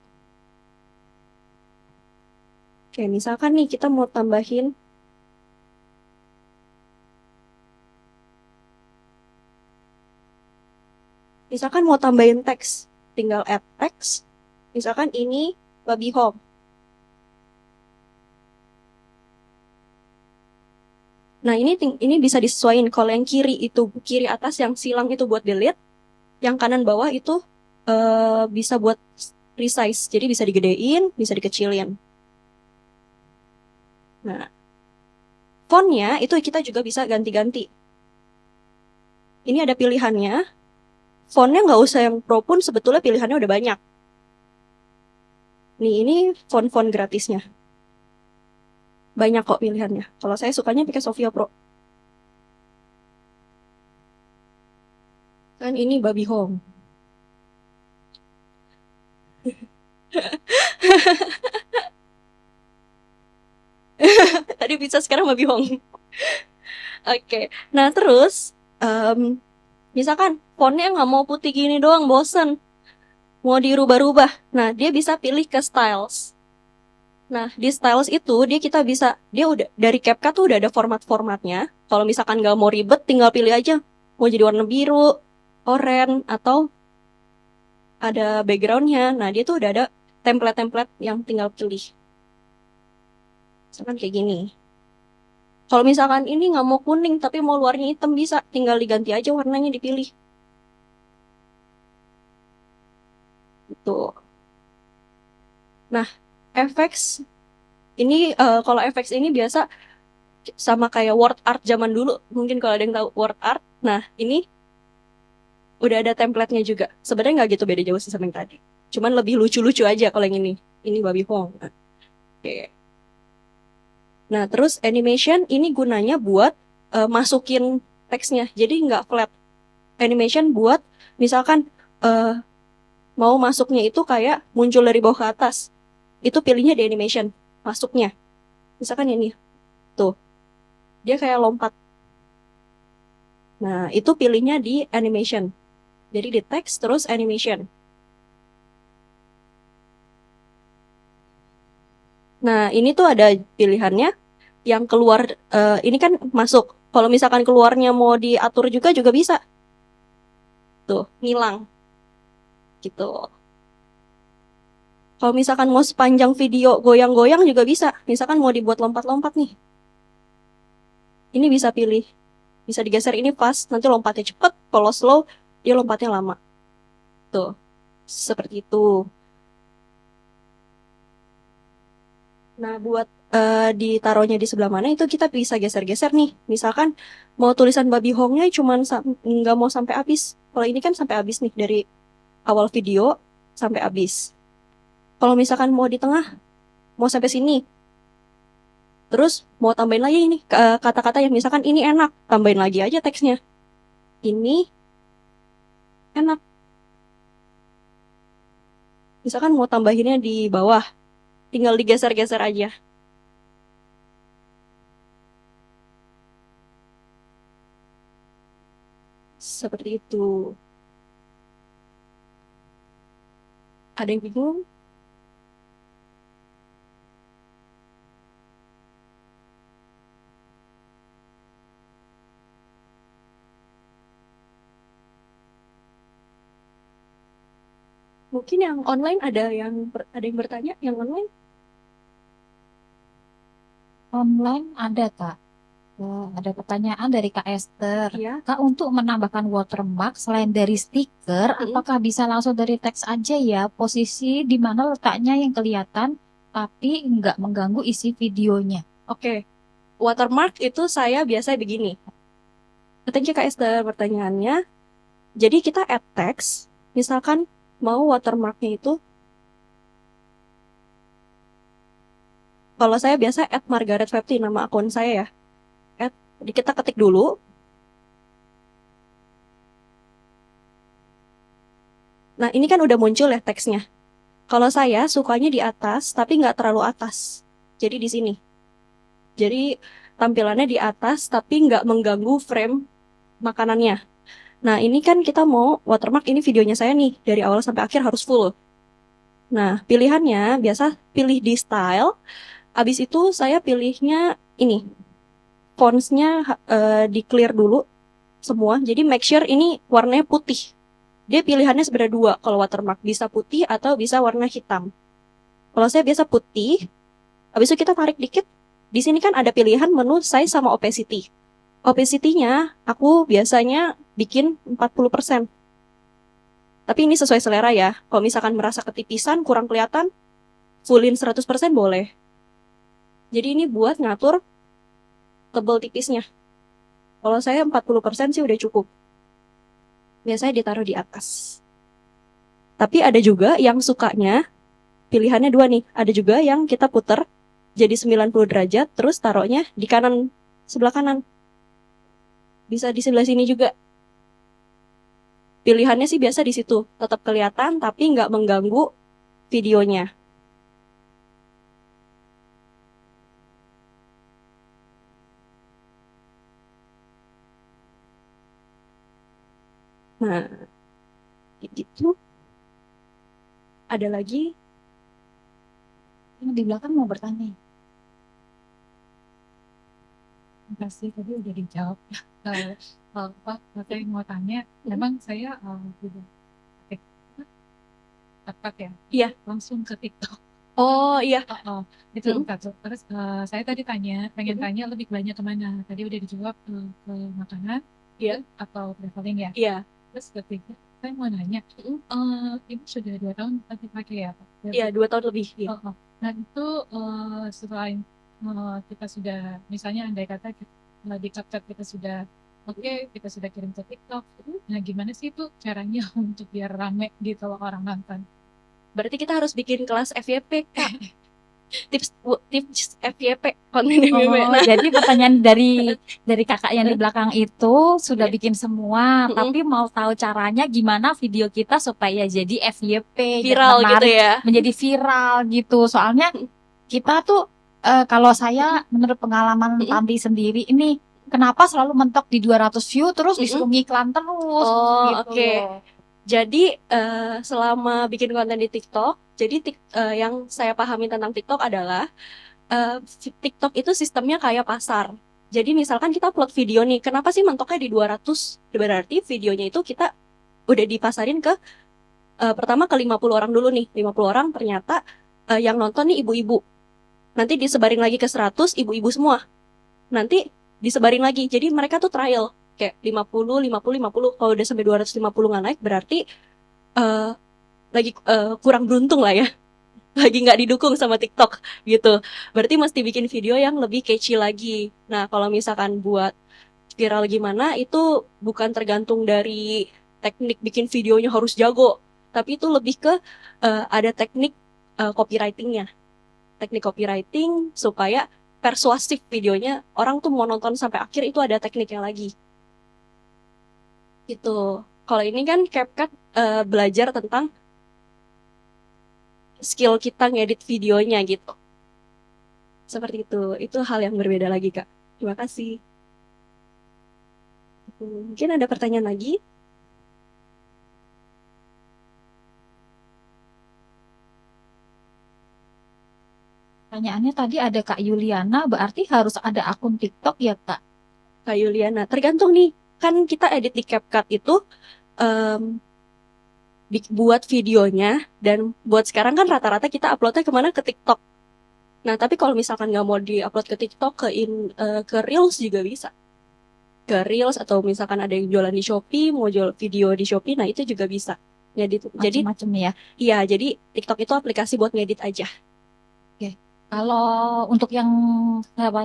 Oke, misalkan nih kita mau tambahin misalkan mau tambahin teks, tinggal add teks. Misalkan ini baby home. Nah, ini bisa disesuaikan. Kalau yang kiri atas yang silang itu buat delete, yang kanan bawah itu bisa buat resize. Jadi bisa digedein, bisa dikecilin. Nah, fontnya itu kita juga bisa ganti-ganti. Ini ada pilihannya. Fontnya nggak usah yang pro pun sebetulnya pilihannya udah banyak. Nih, ini font-font gratisnya. Banyak kok pilihannya. Kalau saya sukanya pakai Sofia Pro. Kan ini baby home. Tadi bisa sekarang baby home. Oke. Nah, terus misalkan fontnya nggak mau putih gini doang, bosen. Mau dirubah-rubah. Nah, dia bisa pilih ke styles. Nah, di styles itu dia udah dari CapCut tuh udah ada format-formatnya. Kalau misalkan nggak mau ribet, tinggal pilih aja. Mau jadi warna biru, oranye, atau ada backgroundnya. Nah, dia tuh udah ada template-template yang tinggal pilih. Misalkan kayak gini. Kalau misalkan ini nggak mau kuning tapi mau luarnya hitam bisa, tinggal diganti aja warnanya dipilih. Gitu. Nah, FX ini kalau FX ini biasa sama kayak word art zaman dulu. Mungkin kalau ada yang tahu word art. Nah, ini udah ada template-nya juga. Sebenarnya nggak gitu beda jauh sih sama yang tadi. Cuman lebih lucu-lucu aja kalau yang ini. Ini babi Hong. Nah, oke. Nah, terus animation ini gunanya buat masukin teksnya, jadi nggak flat. Animation buat misalkan mau masuknya itu kayak muncul dari bawah ke atas, itu pilihnya di animation masuknya. Misalkan ini tuh dia kayak lompat, nah itu pilihnya di animation. Jadi di teks terus animation. Nah ini tuh ada pilihannya yang keluar, ini kan masuk. Kalau misalkan keluarnya mau diatur juga bisa. Tuh, ngilang gitu. Kalau misalkan mau sepanjang video goyang-goyang juga bisa. Misalkan mau dibuat lompat-lompat nih. Ini bisa pilih. Bisa digeser ini fast, nanti lompatnya cepet. Kalau slow, dia lompatnya lama. Tuh, seperti itu. Nah, buat ditaruhnya di sebelah mana itu kita bisa geser-geser nih. Misalkan mau tulisan babi hongnya cuman nggak mau sampai habis. Kalau ini kan sampai habis nih dari awal video sampai habis. Kalau misalkan mau di tengah, mau sampai sini. Terus mau tambahin lagi ini kata-kata yang misalkan ini enak, tambahin lagi aja teksnya. Ini enak. Misalkan mau tambahinnya di bawah, tinggal digeser-geser aja. Seperti itu. Ada yang bingung? Mungkin yang online ada yang bertanya yang online? Online ada Kak. Ada pertanyaan dari Kak Esther. Iya. Kak, untuk menambahkan watermark selain dari stiker, apakah bisa langsung dari teks aja ya? Posisi di mana letaknya yang kelihatan, tapi nggak mengganggu isi videonya. Oke. Watermark itu saya biasa begini. Thank you Kak Esther pertanyaannya. Jadi kita add text, misalkan mau watermarknya itu, kalau saya biasa add Margaret Fepti, nama akun saya ya. Add, kita ketik dulu. Nah ini kan udah muncul ya teksnya. Kalau saya sukanya di atas, tapi nggak terlalu atas. Jadi di sini. Jadi tampilannya di atas, tapi nggak mengganggu frame makanannya. Nah ini kan kita mau watermark, ini videonya saya nih, dari awal sampai akhir harus full. Nah pilihannya biasa pilih di style. Abis itu saya pilihnya ini, fontsnya di clear dulu semua. Jadi make sure ini warnanya putih. Dia pilihannya sebenarnya dua. Kalau watermark bisa putih atau bisa warna hitam. Kalau saya biasa putih. Habis itu kita tarik dikit. Di sini kan ada pilihan menu size sama opacity. Opacity-nya aku biasanya bikin 40%. Tapi ini sesuai selera ya. Kalau misalkan merasa ketipisan, kurang kelihatan, fullin 100% boleh. Jadi ini buat ngatur tebal tipisnya. Kalau saya 40% sih udah cukup. Biasanya ditaruh di atas. Tapi ada juga yang sukanya, pilihannya dua nih. Ada juga yang kita puter jadi 90 derajat, terus taruhnya di kanan, sebelah kanan. Bisa di sebelah sini juga. Pilihannya sih biasa di situ. Tetap kelihatan, tapi nggak mengganggu videonya. Nah, gitu. Ada lagi? Yang di belakang mau bertanya. Terima kasih, tadi udah dijawab. Pak, saya mau tanya, memang saya juga tepat ya? Iya. Langsung ke TikTok. Oh iya. Itu satu. Terus saya tadi pengen tanya lebih banyak kemana? Tadi udah dijawab ke makanan, Iya. atau traveling ya? Iya. Terus ketiga, saya mau nanya, ini sudah 2 tahun tadi pakai ya Pak? Iya, 2 tahun lebih. Iya. Nah itu selain kita sudah, misalnya andai kata di CapCut kita sudah oke, kita sudah kirim ke TikTok. Nah gimana sih itu caranya untuk biar rame gitu loh orang nonton? Berarti kita harus bikin kelas FYP, Kak. tips FYP, konten FYP. Oh, Nah, jadi pertanyaan dari kakak yang di belakang itu sudah Iya. bikin semua, Mm-mm. tapi mau tahu caranya gimana video kita supaya jadi FYP dan Viral gitu menarik, ya. menjadi viral gitu. Soalnya kita tuh kalau saya menurut pengalaman Mm-mm. Tamri sendiri ini kenapa selalu mentok di 200 view terus disuruh ngiklan terus Oh, gitu oke. loh. Jadi selama bikin konten di TikTok, jadi yang saya pahami tentang TikTok adalah TikTok itu sistemnya kayak pasar. Jadi misalkan kita upload video nih, kenapa sih mentoknya di 200? Berarti videonya itu kita udah dipasarin ke pertama ke 50 orang dulu nih. 50 orang ternyata yang nonton nih ibu-ibu. Nanti disebarin lagi ke 100 ibu-ibu semua. Nanti disebarin lagi. Jadi mereka tuh trial kayak 50, 50, 50. Kalau udah sampai 250 nggak naik berarti eh, lagi kurang beruntung lah ya. Lagi nggak didukung sama TikTok gitu. Berarti mesti bikin video yang lebih catchy lagi. Nah, kalau misalkan buat viral gimana itu bukan tergantung dari teknik bikin videonya harus jago, tapi itu lebih ke ada teknik copywritingnya. Teknik copywriting supaya persuasif videonya, orang tuh mau nonton sampai akhir itu ada tekniknya lagi. Gitu. Kalau ini kan CapCut belajar tentang skill kita ngedit videonya gitu. Seperti itu. Itu hal yang berbeda lagi, Kak. Terima kasih. Mungkin ada pertanyaan lagi? Pertanyaannya tadi ada Kak Yuliana, berarti harus ada akun TikTok ya Kak? Kak Yuliana, tergantung nih. Kan kita edit di CapCut itu em, buat videonya, dan buat sekarang kan rata-rata kita uploadnya kemana? Ke TikTok. Nah, tapi kalau misalkan nggak mau di-upload ke TikTok, ke Reels juga bisa. Ke Reels, atau misalkan ada yang jualan di Shopee, mau jual video di Shopee, nah itu juga bisa. Jadi Macam-macam ya. iya, jadi TikTok itu aplikasi buat ngedit aja. Kalau untuk yang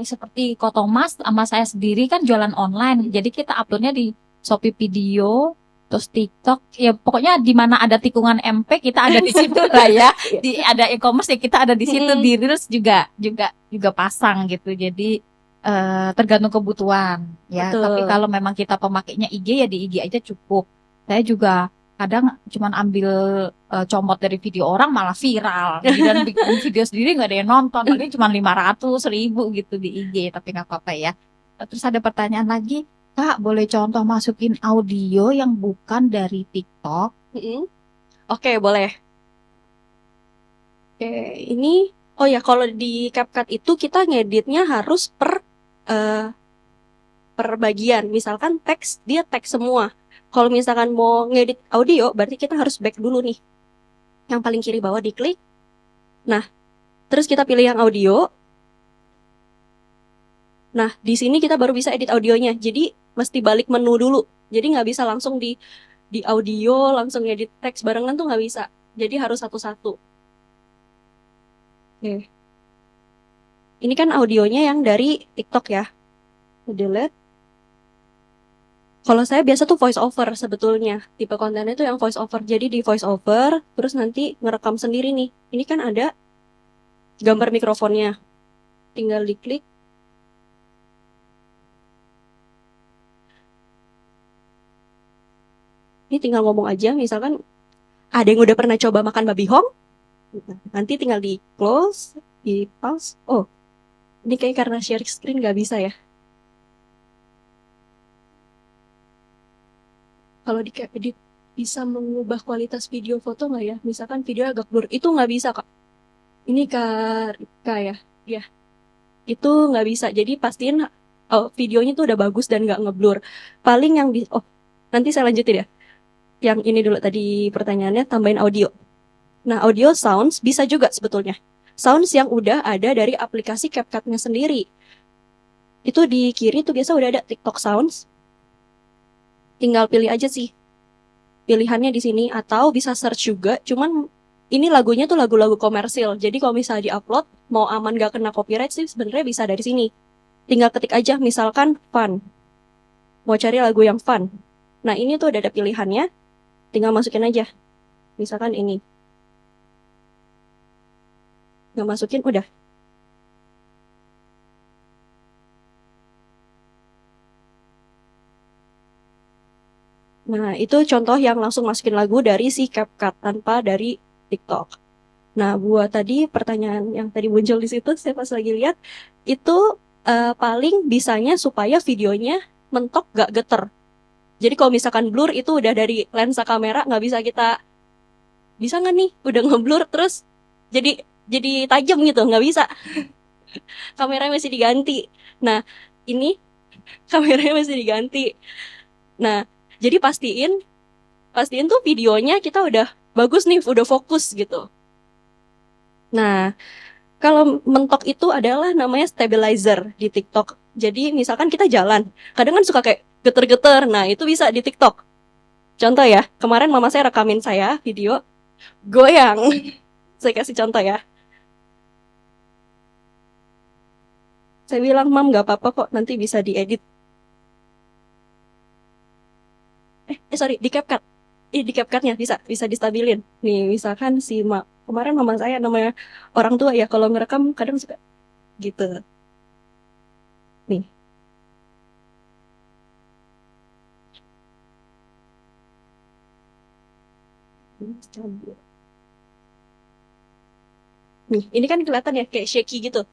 seperti Ko Thomas sama saya sendiri kan jualan online, jadi kita uploadnya di Shopee Video, terus TikTok, ya pokoknya di mana ada tikungan MP kita ada di situ lah ya. Di ada e-commerce ya kita ada di situ, di Reels juga pasang gitu. Jadi tergantung kebutuhan ya. Betul. Tapi kalau memang kita pemakainya IG ya di IG aja cukup. Saya juga kadang cuman ambil comot dari video orang malah viral. Dan bikin video sendiri nggak ada yang nonton, paling cuma 500 ribu gitu di IG, tapi nggak apa-apa ya. Terus ada pertanyaan lagi, Kak, boleh contoh masukin audio yang bukan dari TikTok? Oke, boleh. Oke, ini oh ya, kalau di CapCut itu kita ngeditnya harus per bagian. Misalkan teks, dia teks semua. Kalau misalkan mau ngedit audio, berarti kita harus back dulu nih. Yang paling kiri bawah diklik. Nah, terus kita pilih yang audio. Nah, di sini kita baru bisa edit audionya. Jadi mesti balik menu dulu. Jadi nggak bisa langsung di audio langsung edit teks barengan tuh nggak bisa. Jadi harus satu-satu. Oke. Ini kan audionya yang dari TikTok ya. Delete. Kalau saya biasa tuh voice over sebetulnya. Tipe kontennya tuh yang voice over. Jadi di voice over, terus nanti ngerekam sendiri nih. Ini kan ada gambar mikrofonnya. Tinggal diklik. Ini tinggal ngomong aja. Misalkan ada yang udah pernah coba makan babi hong. Nanti tinggal di close, di pause. Oh, ini kayak karena share screen nggak bisa ya. Kalau di edit bisa mengubah kualitas video foto nggak ya? Misalkan video agak blur, itu nggak bisa Kak. Ini Kak ya, ya itu nggak bisa. Jadi pastiin videonya tuh udah bagus dan nggak ngeblur. Paling yang nanti saya lanjutin ya. Yang ini dulu tadi pertanyaannya, tambahin audio. Nah, audio sounds bisa juga sebetulnya. Sounds yang udah ada dari aplikasi CapCut-nya sendiri. Itu di kiri tuh biasa udah ada TikTok Sounds. Tinggal pilih aja sih pilihannya di sini, atau bisa search juga. Cuman ini lagunya tuh lagu-lagu komersil. Jadi kalau misalnya di-upload mau aman gak kena copyright sih sebenarnya bisa dari sini. Tinggal ketik aja misalkan fun. Mau cari lagu yang fun. Nah, ini tuh udah ada pilihannya. Tinggal masukin aja. Misalkan ini. nggak masukin udah. Nah, itu contoh yang langsung masukin lagu dari si CapCut tanpa dari TikTok. Nah, buat tadi pertanyaan yang tadi muncul di situ, saya pas lagi lihat, itu paling bisanya supaya videonya mentok gak geter. Jadi kalau misalkan blur itu udah dari lensa kamera, nggak bisa kita, bisa nggak nih, udah ngeblur terus jadi tajam gitu, nggak bisa. Kameranya masih diganti. Nah, ini kameranya masih diganti. Nah, jadi pastiin tuh videonya kita udah bagus nih, udah fokus gitu. Nah, kalau mentok itu adalah namanya stabilizer di TikTok. Jadi misalkan kita jalan, kadang kan suka kayak geter-geter. Nah, itu bisa di TikTok. Contoh ya, kemarin mama saya rekamin saya video goyang. Saya kasih contoh ya. Saya bilang, "Mam, nggak apa-apa kok, nanti bisa diedit." Sorry, di CapCut. Di CapCutnya bisa distabilin. Nih, misalkan kemarin mama saya namanya orang tua ya, kalau ngerekam kadang suka gitu. Nih. Nih, ini kan kelihatan ya kayak shaky gitu.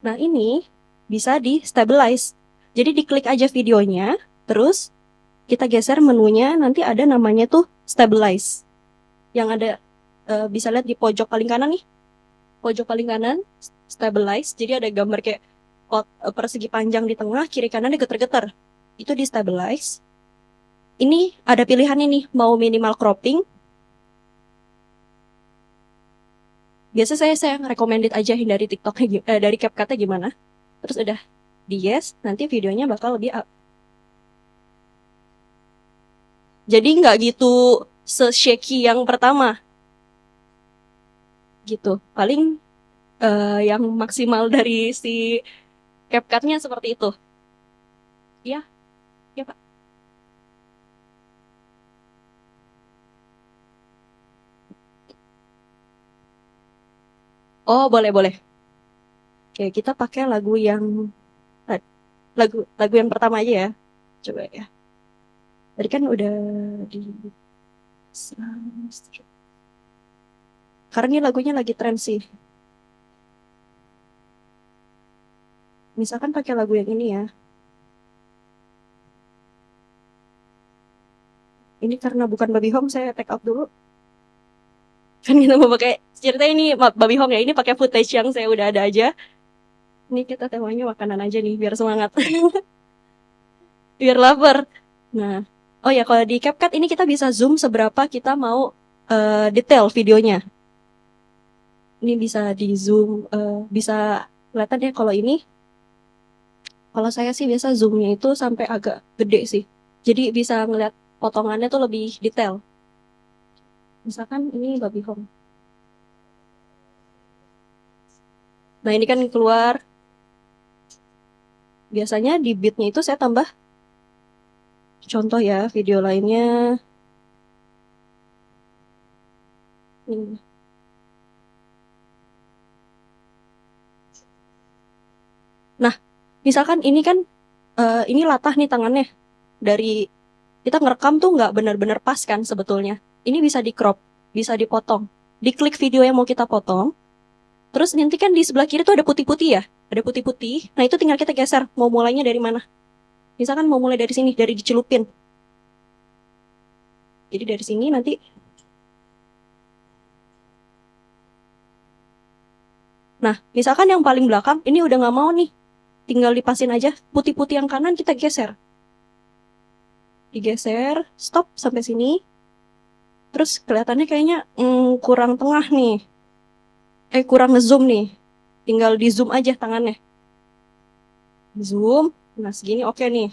Nah, ini bisa di stabilize. Jadi diklik aja videonya, terus kita geser menunya, nanti ada namanya tuh stabilize. Yang ada bisa lihat di pojok paling kanan nih. Pojok paling kanan stabilize. Jadi ada gambar kayak persegi panjang di tengah, kiri kanannya geter-geter. Itu di stabilize. Ini ada pilihannya nih, mau minimal cropping. Biasa saya recommended aja hindari TikToknya, dari CapCut-nya gimana. Terus udah di yes, nanti videonya bakal lebih up. Jadi nggak gitu se-shaky yang pertama. Gitu. Paling yang maksimal dari si CapCut-nya seperti itu. Iya, iya Pak. Oh, boleh. Oke, kita pakai lagu yang lagu yang pertama aja ya. Coba ya. Tadi kan udah di karena ini lagunya lagi tren sih. Misalkan pakai lagu yang ini ya. Ini karena bukan Baby Home, saya take out dulu. Kan kita mau pakai cerita ini Baby Home ya. Ini pakai footage yang saya udah ada aja. Ini kita temanya makanan aja nih biar semangat. Biar lapar. Nah, oh ya kalau di CapCut ini kita bisa zoom seberapa kita mau detail videonya. Ini bisa di zoom, bisa kelihatan ya kalau ini. Kalau saya sih biasa zoomnya itu sampai agak gede sih. Jadi bisa ngeliat potongannya tuh lebih detail. Misalkan ini Baby Home. Nah ini kan keluar. Biasanya di bitnya itu saya tambah. Contoh ya video lainnya. Ini. Nah, misalkan ini kan ini latah nih tangannya. Dari kita ngerekam tuh nggak benar-benar pas kan sebetulnya. Ini bisa di crop, bisa dipotong. Diklik video yang mau kita potong. Terus nanti kan di sebelah kiri tuh ada putih-putih ya. Ada putih-putih. Nah itu tinggal kita geser. Mau mulainya dari mana? Misalkan mau mulai dari sini, dari dicelupin. Jadi dari sini nanti. Nah, misalkan yang paling belakang, ini udah nggak mau nih. Tinggal dipasin aja. Putih-putih yang kanan kita geser. Digeser, stop sampai sini. Terus kelihatannya kayaknya kurang tengah nih. Kurang ngezoom nih. Tinggal di zoom aja tangannya. Zoom. Nah segini oke nih.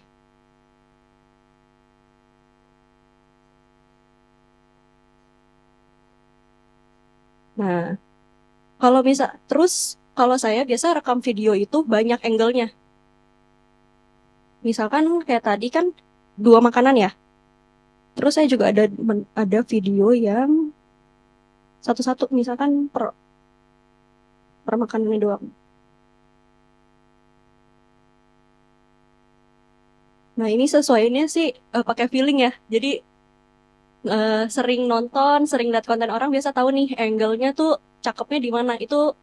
Nah, kalau bisa terus kalau saya biasa rekam video itu banyak angle-nya. Misalkan kayak tadi kan 2 makanan ya. Terus saya juga ada video yang satu-satu, misalkan per makanannya doang. Nah, ini sesuainya sih pakai feeling ya. Jadi sering nonton, sering lihat konten orang biasa tahu nih angle-nya tuh cakepnya di mana. Itu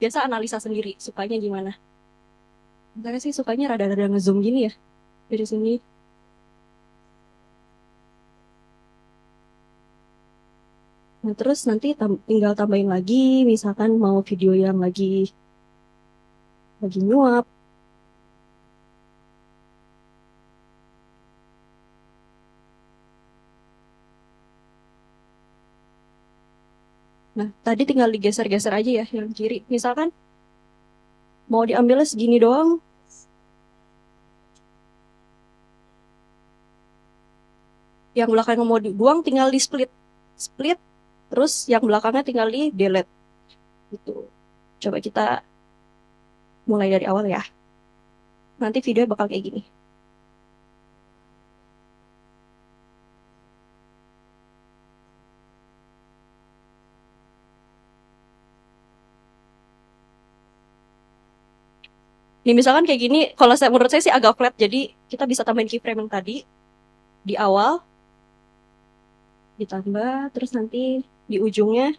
biasa analisa sendiri sukanya gimana. Saya sih sukanya rada-rada ngezoom gini ya dari sini. Nah, terus nanti tinggal tambahin lagi, misalkan mau video yang lagi nyuap. Nah, tadi tinggal digeser-geser aja ya yang kiri. Misalkan mau diambilnya segini doang, yang belakangnya mau dibuang tinggal di split, terus yang belakangnya tinggal di delete gitu. Coba kita mulai dari awal ya. Nanti videonya bakal kayak gini. Nih misalkan kayak gini, kalau menurut saya sih agak flat, jadi kita bisa tambahin keyframe yang tadi di awal, ditambah, terus nanti di ujungnya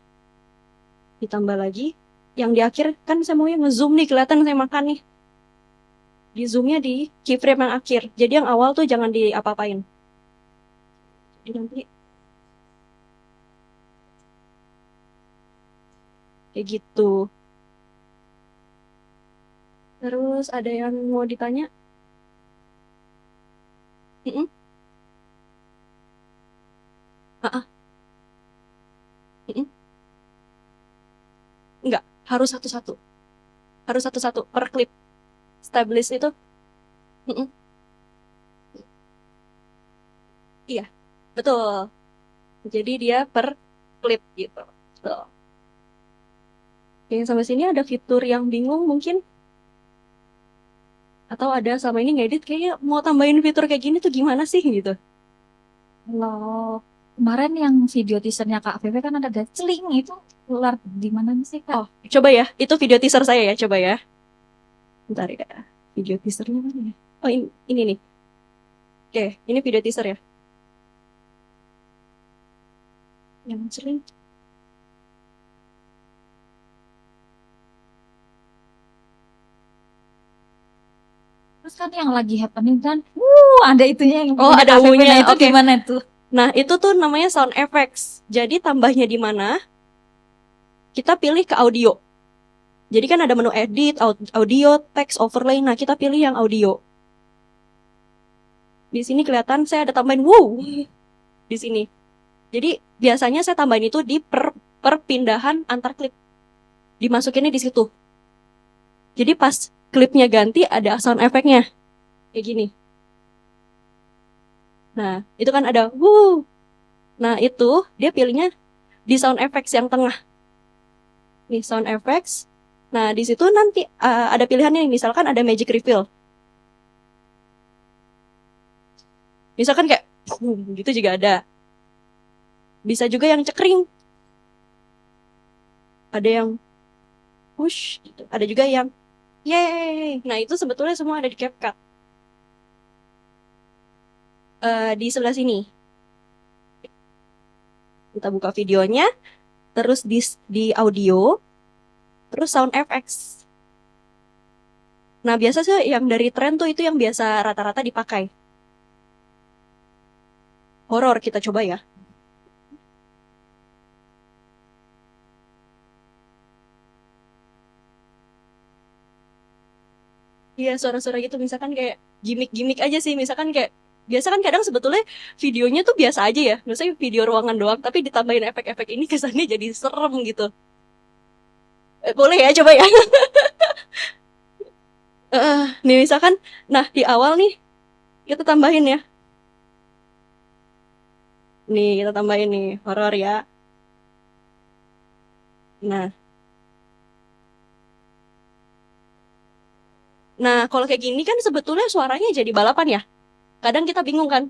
ditambah lagi. Yang di akhir kan saya maunya ngezoom nih, kelihatan saya makan nih. Di zoomnya di keyframe yang akhir. Jadi yang awal tuh jangan diapa-apain. Jadi nanti kayak gitu. Terus ada yang mau ditanya? Mm-mm. Ah, mm-mm. Enggak, harus satu-satu. Harus satu-satu per klip. Establish itu. Mm-mm. Iya, betul. Jadi dia per klip gitu. Betul. Oke, sampai sini ada fitur yang bingung mungkin? Atau ada sama ini ngedit kayaknya mau tambahin fitur kayak gini tuh gimana sih gitu? Kalau kemarin yang video teasernya Kak Feve kan ada celing itu keluar di mana sih Kak? Oh, coba ya. Itu video teaser saya ya, coba ya. Bentar ya. Video teasernya mana ya? Oh, ini nih. Oke, ini video teaser ya. Yang sering. Terus kan yang lagi happening kan, ada itunya yang Oh, punya ada Kak Feve. wunya, Nah, itu oke. gimana tuh? Nah, itu tuh namanya sound effects. Jadi tambahnya di mana? Kita pilih ke audio. Jadi kan ada menu edit, audio, text, overlay. Nah, kita pilih yang audio. Di sini kelihatan saya ada tambahin wow di sini. Jadi biasanya saya tambahin itu di perpindahan antar klip. Dimasukinnya di situ. Jadi pas klipnya ganti ada sound effect-nya. Kayak gini. Nah, itu kan ada wow. Nah, itu dia pilihnya di sound effects yang tengah. Nih, sound effects. Nah, di situ nanti ada pilihannya nih. Misalkan ada magic reveal. Misalkan kayak gitu juga ada. Bisa juga yang cekring. Ada yang push gitu. Ada juga yang yeay. Nah, itu sebetulnya semua ada di CapCut. Di sebelah sini. Kita buka videonya, terus di audio, terus sound effects. Nah, biasa sih yang dari tren tuh itu yang biasa rata-rata dipakai. Horor kita coba ya. Iya, suara-suara gitu misalkan kayak gimmick-gimmick aja sih. Misalkan kayak biasa kan kadang sebetulnya videonya tuh biasa aja ya. Misalnya video ruangan doang, tapi ditambahin efek-efek ini kesannya jadi serem gitu. Boleh ya, coba ya. Nih misalkan, nah di awal nih kita tambahin ya. Nih kita tambahin nih horor ya. Nah, kalau kayak gini kan sebetulnya suaranya jadi balapan ya. Kadang kita bingung kan.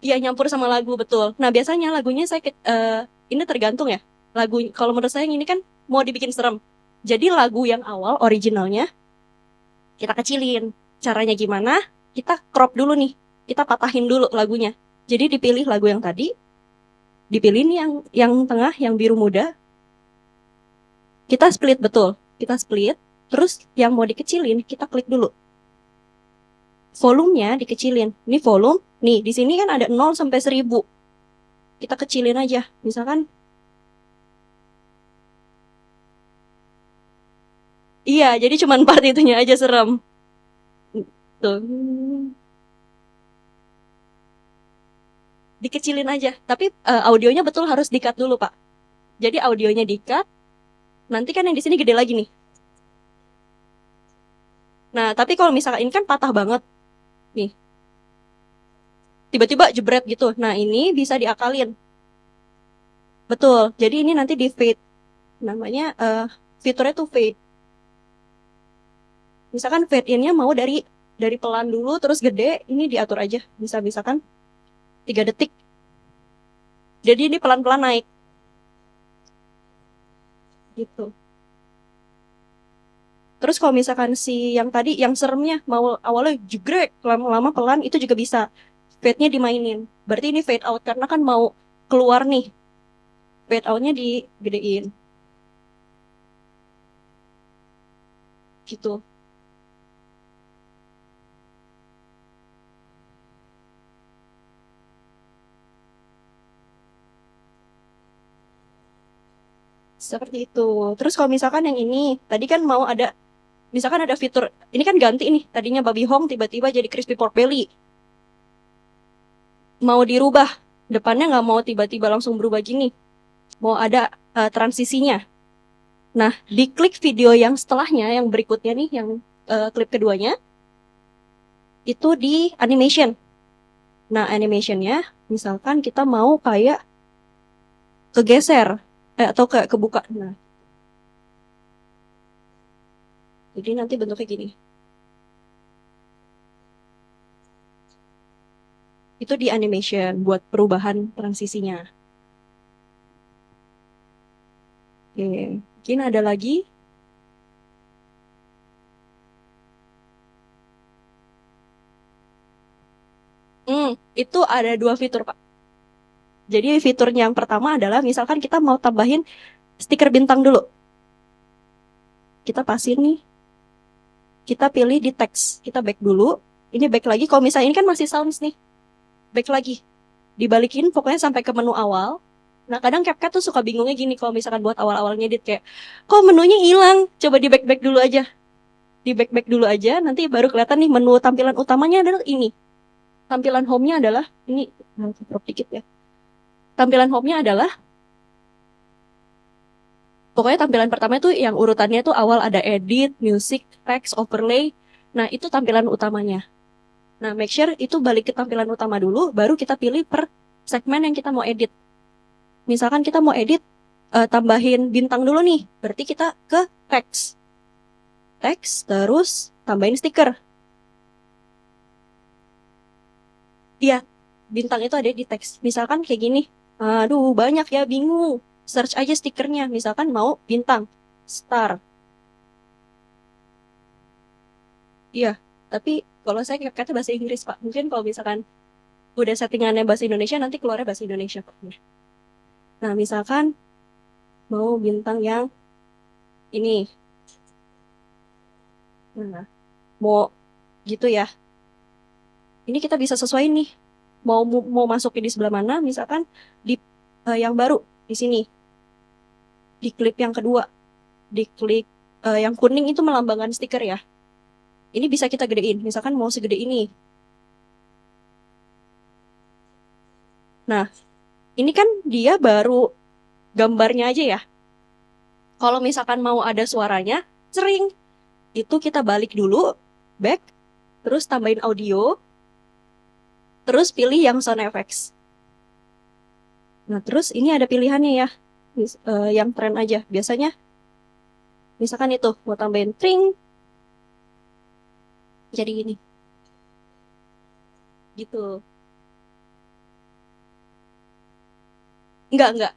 Iya nyampur sama lagu betul. Nah biasanya lagunya ini tergantung ya. Lagu kalau menurut saya yang ini kan mau dibikin serem. Jadi lagu yang awal originalnya kita kecilin. Caranya gimana? Kita crop dulu nih. Kita patahin dulu lagunya. Jadi dipilih lagu yang tadi, dipilih nih yang tengah, yang biru muda. Kita split betul. Kita split. Terus yang mau dikecilin, kita klik dulu. Volumenya dikecilin. Ini volume. Nih, di sini kan ada 0 sampai 1000. Kita kecilin aja. Misalkan, iya, jadi cuma part itunya aja serem. Tuh. Dikecilin aja. Tapi audionya betul harus di-cut dulu, Pak. Jadi audionya di-cut. Nanti kan yang di sini gede lagi nih. Nah, tapi kalau misalkan ini kan patah banget. Nih. Tiba-tiba jebret gitu. Nah, ini bisa diakalin. Betul. Jadi ini nanti di fade. Namanya fiturnya tuh fade. Misalkan fade in-nya mau dari pelan dulu terus gede, ini diatur aja. Bisa misalkan 3 detik. Jadi ini pelan-pelan naik. Gitu. Terus kalau misalkan si yang tadi yang seremnya mau awalnya jegrek, lama-lama pelan itu juga bisa. Fade-nya dimainin. Berarti ini fade out karena kan mau keluar nih. Fade out-nya digedein. Gitu. Seperti itu. Terus kalau misalkan yang ini, tadi kan mau ada, misalkan ada fitur, ini kan ganti nih, tadinya babi hong tiba-tiba jadi crispy pork belly. Mau dirubah, depannya nggak mau tiba-tiba langsung berubah gini. Mau ada transisinya. Nah, diklik video yang setelahnya, yang berikutnya nih, yang klip keduanya, itu di animation. Nah, animationnya, misalkan kita mau kayak kegeser, atau kayak kebuka. Nah, jadi nanti bentuknya gini. Itu di animation buat perubahan transisinya. Oke, mungkin ada lagi. Itu ada 2 fitur, Pak. Jadi fiturnya yang pertama adalah misalkan kita mau tambahin stiker bintang dulu. Kita pasin nih. Kita pilih di teks. Kita back dulu. Ini back lagi. Kalau misalnya ini kan masih sounds nih. Back lagi. Dibalikin pokoknya sampai ke menu awal. Nah, kadang CapCut tuh suka bingungnya gini kalau misalkan buat awal-awal ngedit kayak, kok menunya hilang? Coba di back-back dulu aja. Di back-back dulu aja, nanti baru kelihatan nih menu tampilan utamanya adalah ini. Tampilan home-nya adalah, ini, crop dikit ya. Tampilan home-nya adalah, pokoknya tampilan pertama itu yang urutannya tuh awal ada edit, music, text, overlay. Nah, itu tampilan utamanya. Nah, make sure itu balik ke tampilan utama dulu, baru kita pilih per segmen yang kita mau edit. Misalkan kita mau edit, tambahin bintang dulu nih. Berarti kita ke text. Text, terus tambahin stiker. Iya, bintang itu ada di teks. Misalkan kayak gini. Aduh, banyak ya, bingung. Search aja stikernya. Misalkan mau bintang, star. Iya, tapi kalau saya kata bahasa Inggris, Pak. Mungkin kalau misalkan udah settingannya bahasa Indonesia, nanti keluarnya bahasa Indonesia, Pak. Nah, misalkan mau bintang yang ini. Nah, mau gitu ya. Ini kita bisa sesuaiin nih. Mau masukin di sebelah mana, misalkan di yang baru di sini. Di klip yang kedua, di klik yang kuning itu melambangkan stiker ya. Ini bisa kita gedein, misalkan mau segede ini. Nah, ini kan dia baru gambarnya aja ya. Kalau misalkan mau ada suaranya, sering. Itu kita balik dulu, back, terus tambahin audio, terus pilih yang sound effects. Nah, terus ini ada pilihannya ya, yang tren aja. Biasanya, misalkan itu, mau tambahin tring, jadi gini. Gitu. Enggak.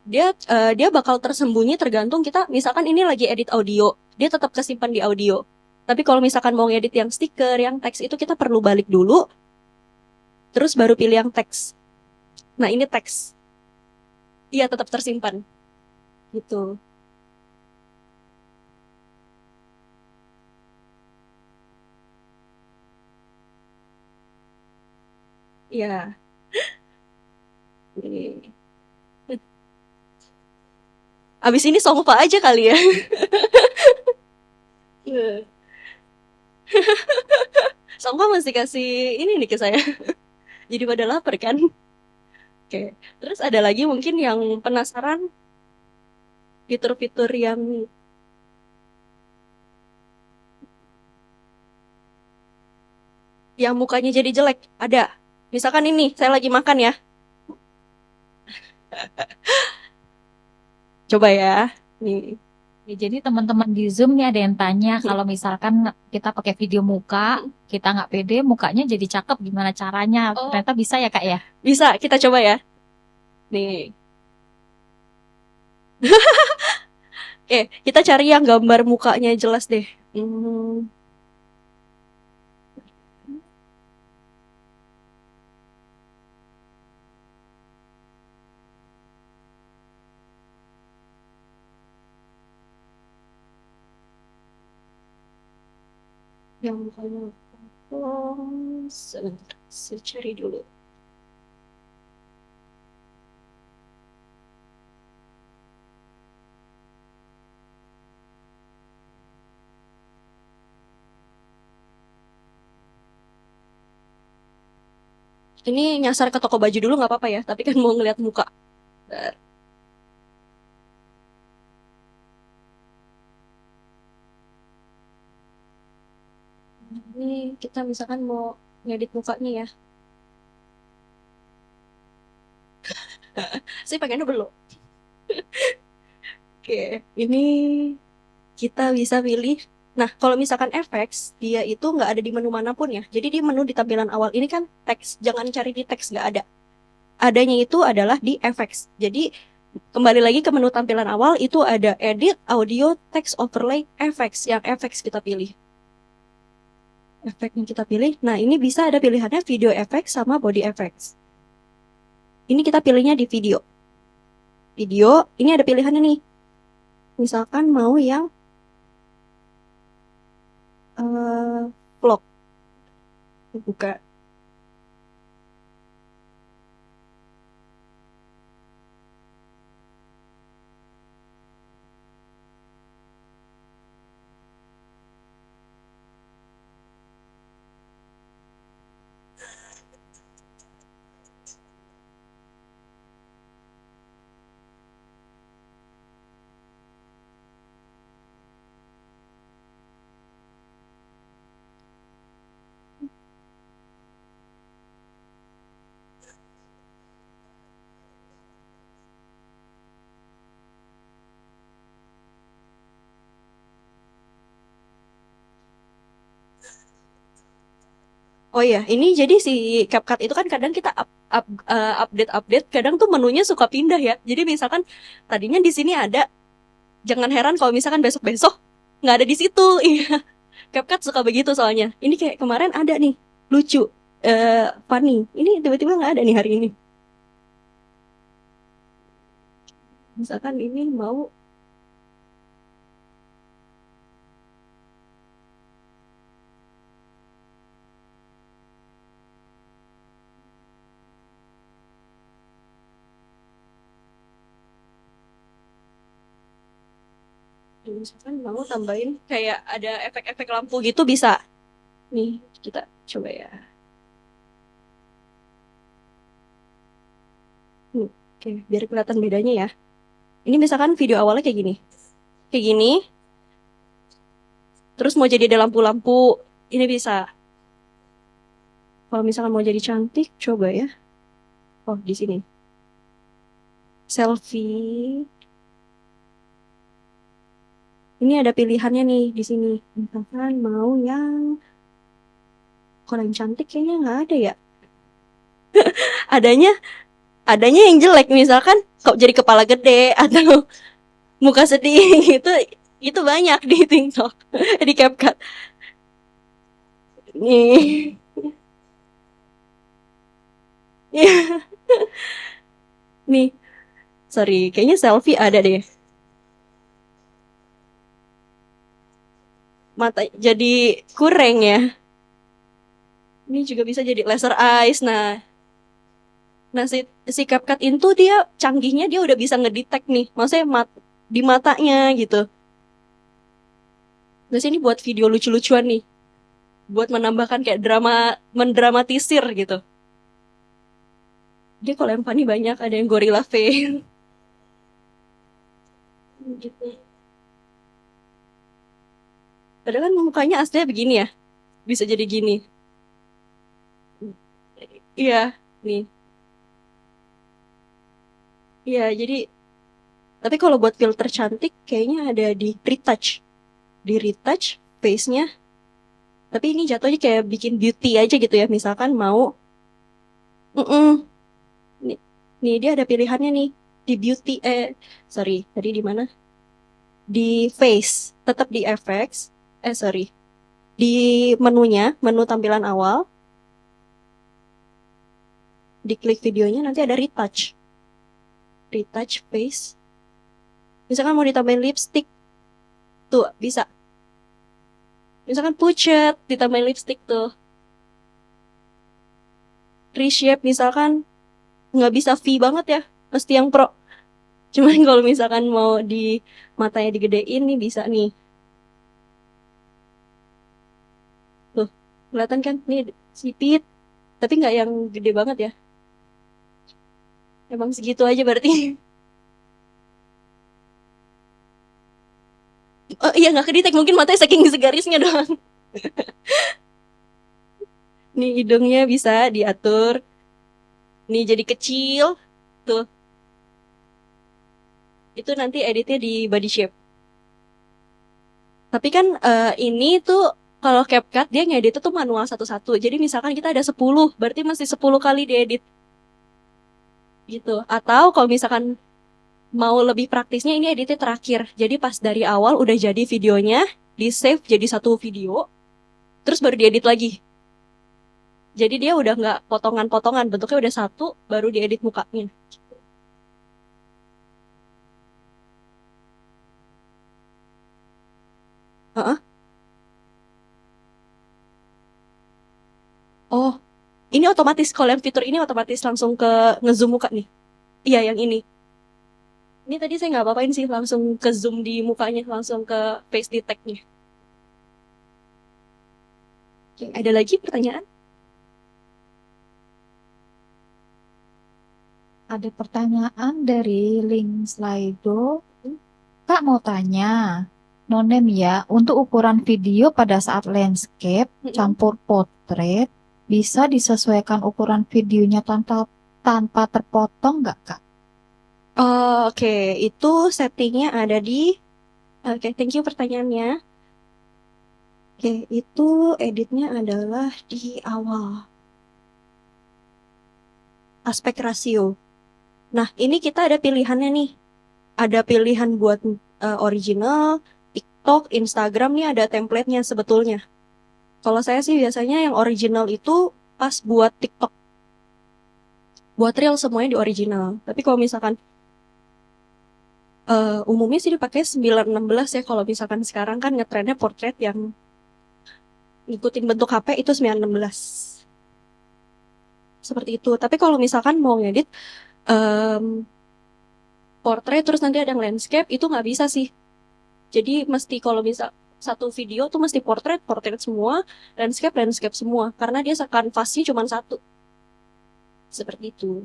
Dia bakal tersembunyi tergantung kita. Misalkan ini lagi edit audio, dia tetap kesimpan di audio. Tapi kalau misalkan mau ngedit yang stiker, yang teks itu kita perlu balik dulu, terus baru pilih yang teks. Nah, ini teks. Iya, tetap tersimpan. Gitu. Iya. Ini. Abis ini Songfa aja kali ya. Songfa masih kasih ini nih ke saya. Jadi pada lapar kan. Oke. Terus ada lagi mungkin yang penasaran fitur-fitur yang mukanya jadi jelek. Ada. Misalkan ini, saya lagi makan ya. Coba ya. Nih. Ya, jadi teman-teman di Zoom nih ada yang tanya kalau misalkan kita pakai video muka, kita nggak pede, mukanya jadi cakep, gimana caranya? Oh. Ternyata bisa ya Kak ya? Bisa, kita coba ya. Nih. Oke, kita cari yang gambar mukanya jelas deh. Yang mukanya sebentar, saya cari dulu. Ini nyasar ke toko baju dulu nggak apa-apa ya, tapi kan mau ngeliat muka. Bentar. Ini kita misalkan mau ngedit mukanya ya. Saya pengennya belum. Oke, ini kita bisa pilih. Nah, kalau misalkan FX, dia itu nggak ada di menu manapun ya. Jadi di menu di tampilan awal ini kan teks. Jangan cari di teks, nggak ada. Adanya itu adalah di FX. Jadi kembali lagi ke menu tampilan awal, itu ada Edit, Audio, Text Overlay, FX. Yang FX kita pilih. Efek yang kita pilih. Nah, ini bisa ada pilihannya video effects sama body effects. Ini kita pilihnya di video. Video, ini ada pilihannya nih. Misalkan mau yang vlog. Buka. Oh iya, ini jadi si CapCut itu kan kadang kita update, kadang tuh menunya suka pindah ya. Jadi misalkan tadinya di sini ada, jangan heran kalau misalkan besok-besok nggak ada di situ. Iya, CapCut suka begitu soalnya. Ini kayak kemarin ada nih, lucu, funny. Ini tiba-tiba nggak ada nih hari ini. Misalkan ini mau misalkan mau tambahin kayak ada efek-efek lampu gitu bisa. Nih, kita coba ya. Oke, biar kelihatan bedanya ya. Ini misalkan video awalnya kayak gini. Kayak gini. Terus mau jadi ada lampu-lampu, ini bisa. Kalau misalkan mau jadi cantik, coba ya. Oh, di sini. Selfie. Ini ada pilihannya nih di sini. Misalkan mau yang kalau yang cantik kayaknya nggak ada ya. Adanya adanya yang jelek, misalkan kok jadi kepala gede atau muka sedih gitu, itu banyak di TikTok, di CapCut. Nih. Nih, sorry, kayaknya selfie ada deh. Mata jadi kurang ya. Ini juga bisa jadi laser eyes. Nah si CapCut itu dia canggihnya, dia udah bisa ngedetect nih, maksudnya di matanya gitu. Terus ini buat video lucu-lucuan nih, buat menambahkan kayak mendramatisir gitu. Dia kalau yang funny banyak, ada yang gorilla face gitu. Padahal kan mukanya aslinya begini ya, bisa jadi gini. Iya, nih. Iya, jadi tapi kalau buat filter cantik kayaknya ada di retouch. Di retouch face-nya. Tapi ini jatuhnya kayak bikin beauty aja gitu ya. Misalkan mau mm nih, nih dia ada pilihannya nih di beauty sorry, tadi di mana? Di face, tetap di effects. Sorry. Di menunya, menu tampilan awal, diklik videonya nanti ada retouch. Retouch face. Misalkan mau ditambahin lipstick, tuh bisa. Misalkan pucet, ditambahin lipstick tuh. Reshape misalkan nggak bisa V banget ya, mesti yang pro. Cuman kalau misalkan mau di matanya digedein nih bisa nih. Tuh, kelihatan kan? Nih sipit, tapi nggak yang gede banget ya. Emang segitu aja berarti. Oh iya, nggak kedetek, mungkin matanya saking segarisnya doang. Nih hidungnya bisa diatur. Nih jadi kecil. Tuh, itu nanti editnya di body shape. Tapi kan ini tuh kalau CapCut dia ngedit tuh manual satu-satu. Jadi misalkan kita ada 10, berarti mesti 10 kali diedit. Gitu. Atau kalau misalkan mau lebih praktisnya, ini editnya terakhir. Jadi pas dari awal udah jadi videonya, di save jadi satu video, terus baru diedit lagi. Jadi dia udah nggak potongan-potongan, bentuknya udah satu, baru diedit mukanya. Heeh. Oh, ini otomatis. Kalau yang fitur ini otomatis langsung ke ngezoom muka nih. Iya, yang ini. Ini tadi saya nggak apa-apain sih, langsung ke zoom di mukanya, langsung ke face detect-nya. Oke, ada lagi pertanyaan? Ada pertanyaan dari link Slido. Kak mau tanya, Nonem ya, untuk ukuran video pada saat landscape campur potret, bisa disesuaikan ukuran videonya tanpa terpotong nggak Kak? Oh, oke, itu settingnya ada di. Oke, thank you pertanyaannya. Oke, itu editnya adalah di awal. Aspek rasio. Nah, ini kita ada pilihannya nih. Ada pilihan buat original, TikTok, Instagram nih ada template-nya sebetulnya. Kalau saya sih biasanya yang original itu pas buat TikTok. Buat reel semuanya di original. Tapi kalau misalkan umumnya sih dipakai 916 ya. Kalau misalkan sekarang kan ngetrennya portrait yang ngikutin bentuk HP itu 916. Seperti itu. Tapi kalau misalkan mau ngedit portrait terus nanti ada yang landscape, itu nggak bisa sih. Jadi mesti kalau bisa satu video tuh mesti portrait semua, landscape semua. Karena dia kanvasnya cuma satu. Seperti itu.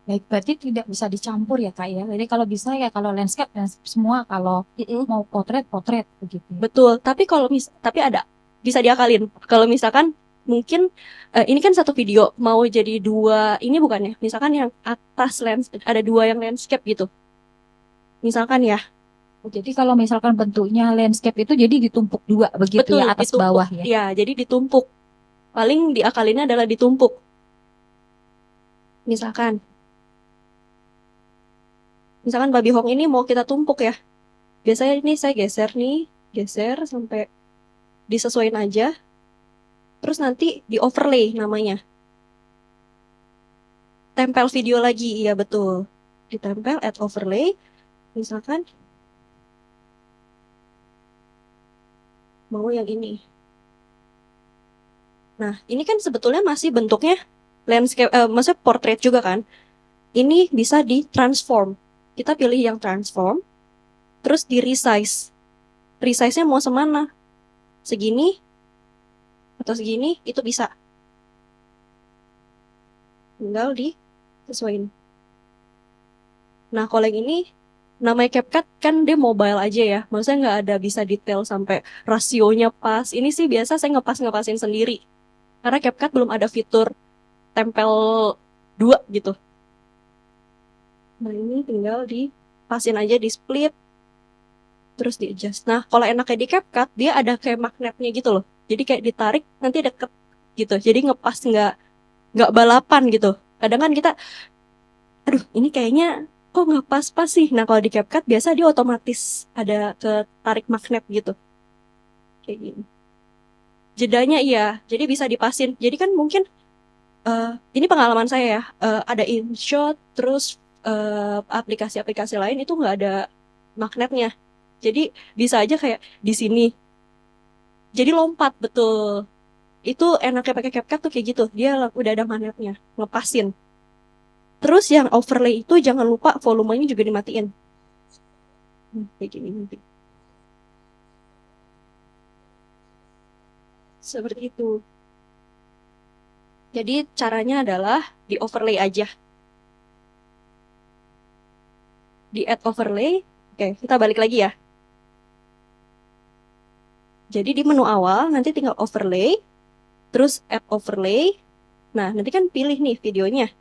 Baik, berarti tidak bisa dicampur ya Kak ya. Jadi kalau bisa ya kalau landscape semua, kalau mau potret begitu. Betul, tapi tapi ada bisa diakalin. Kalau misalkan mungkin ini kan satu video mau jadi dua, ini bukannya. Misalkan yang atas ada dua yang landscape gitu. Misalkan ya. Jadi kalau misalkan bentuknya landscape itu jadi ditumpuk dua begitu. Betul, ya, atas ditumpuk, bawah ya. Ya, jadi ditumpuk. Paling diakalinnya adalah ditumpuk. Misalkan babi hong ini mau kita tumpuk ya. Biasanya ini saya geser sampai disesuaiin aja. Terus nanti di overlay namanya. Tempel video lagi, iya betul. Ditempel, add overlay. Misalkan mau yang ini. Nah, ini kan sebetulnya masih bentuknya landscape, maksudnya portrait juga kan. Ini bisa di-transform. Kita pilih yang transform, terus di-resize. Resize-nya mau semana? Segini atau segini, itu bisa. Tinggal disesuaiin. Nah, kalau yang ini, namanya CapCut kan dia mobile aja ya. Maksudnya nggak ada bisa detail sampai rasionya pas. Ini sih biasa saya ngepasin sendiri. Karena CapCut belum ada fitur tempel 2 gitu. Nah, ini tinggal dipasin aja, di split, terus di adjust. Nah, kalau enaknya di CapCut, dia ada kayak magnetnya gitu loh. Jadi kayak ditarik, nanti deket gitu. Jadi ngepas nggak balapan gitu. Kadang kan kita, aduh ini kayaknya kok nggak pas-pas sih. Nah, kalau di CapCut biasa dia otomatis ada ke tarik magnet gitu. Kayak gini. Jedanya iya, jadi bisa dipasin. Jadi kan mungkin ini pengalaman saya ya, ada InShot, terus aplikasi-aplikasi lain itu nggak ada magnetnya. Jadi bisa aja kayak di sini. Jadi lompat betul. Itu enaknya pakai CapCut tuh kayak gitu. Dia udah ada magnetnya, ngepasin. Terus yang overlay itu jangan lupa volumenya juga dimatiin. Kayak gini nanti. Seperti itu. Jadi caranya adalah di overlay aja. Di add overlay. Oke, kita balik lagi ya. Jadi di menu awal nanti tinggal overlay, terus add overlay. Nah, nanti kan pilih nih videonya.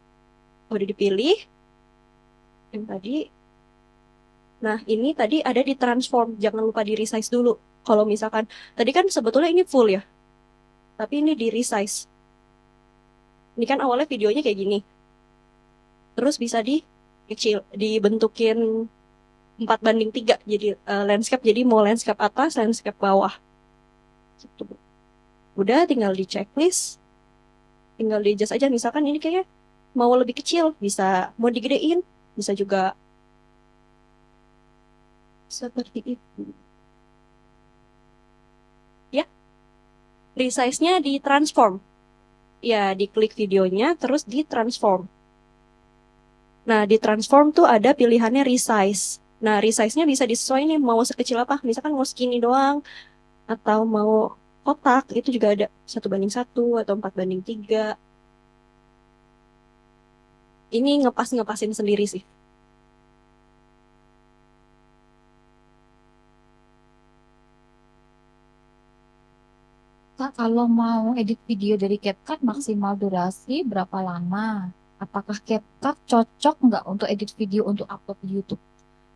Udah dipilih. Yang tadi. Nah, ini tadi ada di transform. Jangan lupa di resize dulu. Kalau misalkan, tadi kan sebetulnya ini full ya. Tapi ini di resize. Ini kan awalnya videonya kayak gini. Terus bisa dibentukin 4:3. Jadi landscape, jadi mau landscape atas, landscape bawah. Gitu. Udah tinggal di checklist. Tinggal di adjust aja. Misalkan ini kayaknya mau lebih kecil. Bisa mau digedein. Bisa juga seperti itu. Ya. Resize-nya di transform. Ya, diklik videonya, terus di transform. Nah, di transform tuh ada pilihannya resize. Nah, resize-nya bisa disesuaikan nih, mau sekecil apa. Misalkan mau skinny doang, atau mau kotak, itu juga ada 1:1 atau 4:3. Ini ngepasin sendiri sih. Kak, kalau mau edit video dari CapCut maksimal durasi berapa lama? Apakah CapCut cocok nggak untuk edit video untuk upload di YouTube?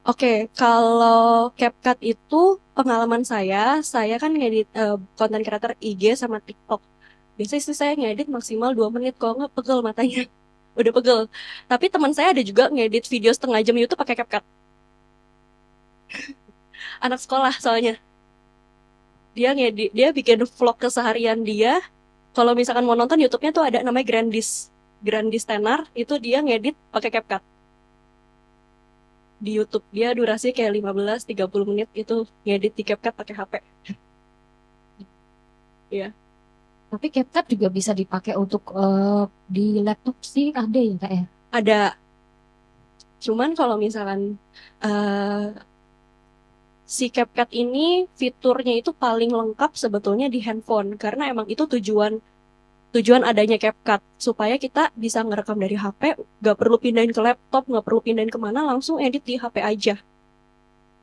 Oke, kalau CapCut itu pengalaman saya kan ngedit konten creator IG sama TikTok. Biasanya sih saya ngedit maksimal 2 menit, kalau nggak pegel matanya. Udah pegel. Tapi teman saya ada juga ngedit video setengah jam YouTube pakai CapCut. Anak sekolah soalnya. Dia bikin vlog keseharian dia. Kalau misalkan mau nonton YouTube-nya tuh ada namanya Grandis Tenar, itu dia ngedit pakai CapCut. Di YouTube dia durasi kayak 15-30 menit, itu ngedit di CapCut pakai HP. Iya. Tapi CapCut juga bisa dipakai untuk di laptop sih ada ya Kak ya? Ada. Cuman kalau misalkan si CapCut ini fiturnya itu paling lengkap sebetulnya di handphone, karena emang itu tujuan adanya CapCut, supaya kita bisa ngerekam dari HP, nggak perlu pindahin ke laptop, nggak perlu pindahin kemana, langsung edit di HP aja.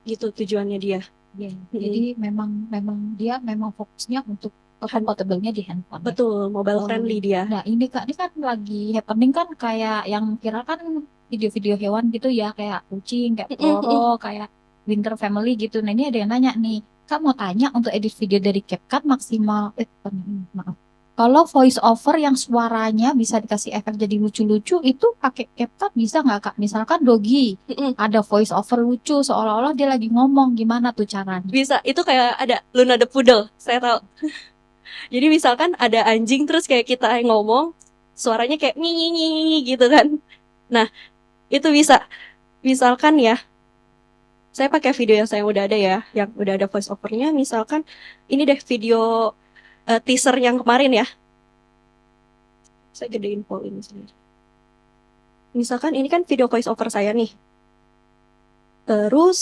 Gitu tujuannya dia. Iya, jadi memang dia memang fokusnya untuk compatible-nya di handphone. Ya? Betul, mobile Oh, friendly dia. Nah ini Kak, ini kan lagi happening kan kayak yang viral kan video-video hewan gitu ya, kayak kucing, kayak Toro, kayak Winter Family gitu. Nah ini ada yang nanya nih, Kak mau tanya untuk edit video dari CapCut maksimal, maaf, Kalau voice over yang suaranya bisa dikasih efek jadi lucu-lucu itu pakai CapCut bisa nggak Kak? Misalkan Dogi Mm-mm. ada voice over lucu seolah-olah dia lagi ngomong, gimana tuh caranya? Bisa, itu kayak ada Luna the Poodle, saya tahu. Jadi misalkan ada anjing terus kayak kita yang ngomong, suaranya kayak nyi gitu kan. Nah, itu bisa. Misalkan ya, saya pakai video yang saya udah ada ya, yang udah ada voice overnya. Misalkan ini deh video teaser yang kemarin ya. Saya gedein poll ini sendiri. Misalkan ini kan video voice over saya nih. Terus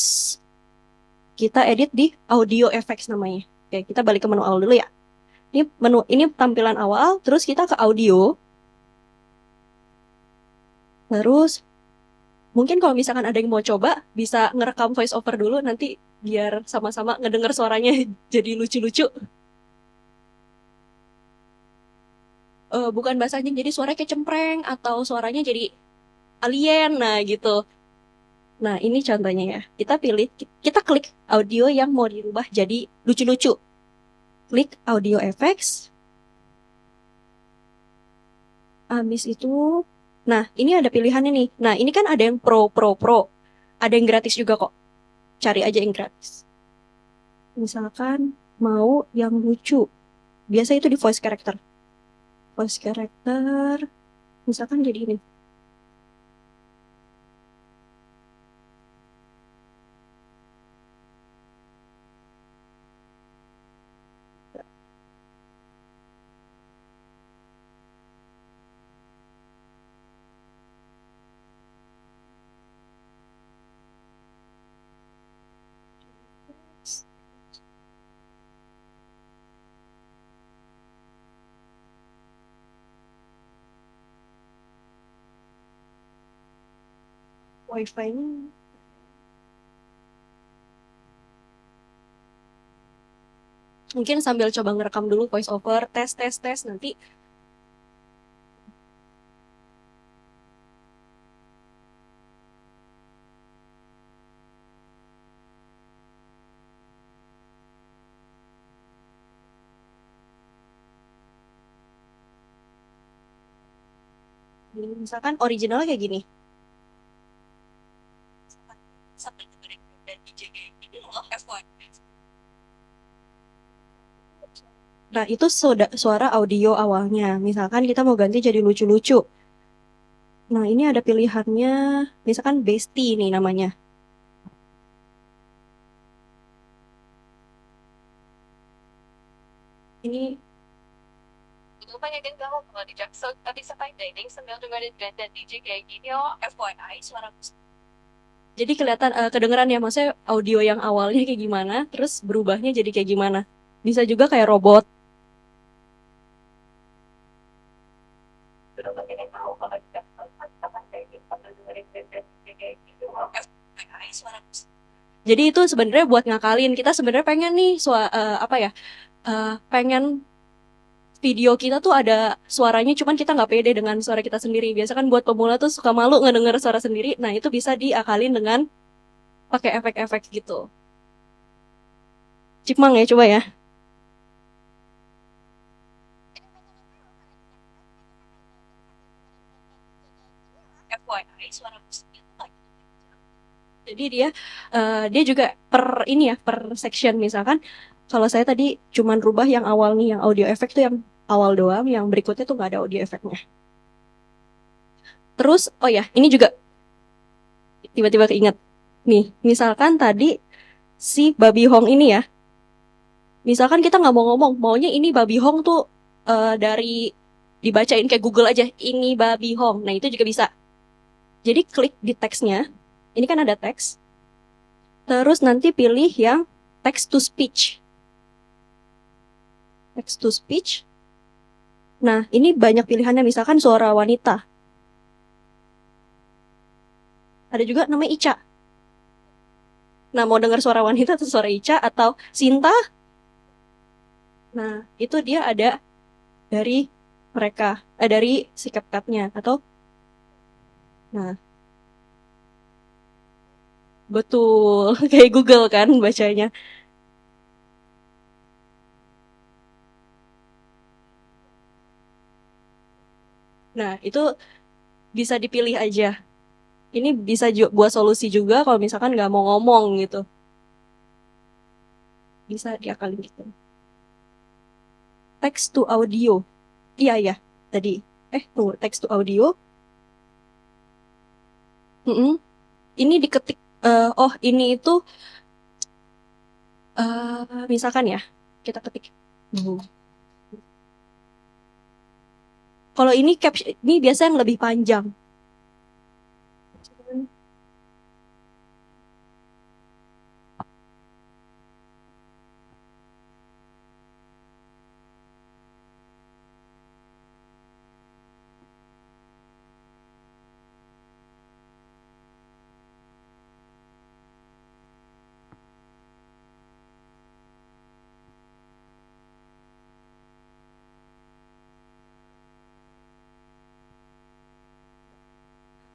kita edit di audio effects namanya. Oke, kita balik ke menu awal dulu ya. Ini tampilan awal, terus kita ke audio. Terus mungkin kalau misalkan ada yang mau coba bisa ngerekam voice over dulu nanti biar sama-sama ngedenger suaranya jadi lucu-lucu. Bukan bahasa anjing, jadi suaranya kayak cempreng atau suaranya jadi alien, nah gitu. Nah, ini contohnya ya. Kita klik audio yang mau dirubah jadi lucu-lucu. Klik audio effects. Habis itu, nah ini ada pilihannya nih. Nah, ini kan ada yang pro. Ada yang gratis juga kok. Cari aja yang gratis. Misalkan mau yang lucu. Biasa itu di voice character. Voice character, misalkan jadi ini. Wifi-nya. Mungkin sambil coba ngerekam dulu voice over, tes nanti. Misalkan originalnya kayak gini. Sampai dengerin dan DJ kayak gini loh, FYI. Nah, itu suara audio awalnya. Misalkan kita mau ganti jadi lucu-lucu. Nah, ini ada pilihannya. Misalkan Bestie nih namanya. Ini Lupanya din kamu kalau di Jackson tapi sampai dating sambil dengerin band dan DJ kayak gini oh FYI suara musik. jadi kelihatan kedengeran ya, maksudnya audio yang awalnya kayak gimana, terus berubahnya jadi kayak gimana. Bisa juga kayak robot. Sudah makin tahu kalau di Jackson sampai dating sambil dengerin band dan DJ kayak gini oh FYI suara musik. Jadi itu sebenarnya buat ngakalin. Kita sebenarnya pengen nih apa ya? Pengen video kita tuh ada suaranya, cuman kita nggak pede dengan suara kita sendiri. Biasa kan buat pemula tuh suka malu ngedenger suara sendiri. Nah, itu bisa diakalin dengan pakai efek-efek gitu. Cipmang ya, coba ya. FYI suara musiknya tuh kayak gitu. Jadi dia juga per section. Misalkan kalau saya tadi cuman rubah yang awal nih, yang audio efek tuh yang awal doang, yang berikutnya tuh nggak ada audio efeknya. Terus, oh ya, ini juga tiba-tiba keinget. Nih, misalkan tadi si Babi Hong ini ya. Misalkan kita nggak mau ngomong, maunya ini Babi Hong tuh dari dibacain kayak Google aja, ini Babi Hong. Nah, itu juga bisa. Jadi klik di teksnya. Ini kan ada teks. Terus nanti pilih yang text to speech. Text to speech. Nah, ini banyak pilihannya. Misalkan suara wanita. Ada juga namanya Ica. Nah, mau dengar suara wanita atau suara Ica atau Sinta? Nah, itu dia ada dari mereka. Dari si CapCut-nya. Atau, nah, betul. Kayak Google kan bacanya. Nah, itu bisa dipilih aja. Ini bisa buat solusi juga kalau misalkan nggak mau ngomong gitu. Bisa diakalin gitu. Text to audio. Iya, iya. Tadi. Tunggu. Text to audio. Mm-mm. Ini diketik. Oh, ini itu misalkan ya. Kita ketik. Kalau ini caption, ini biasa yang lebih panjang.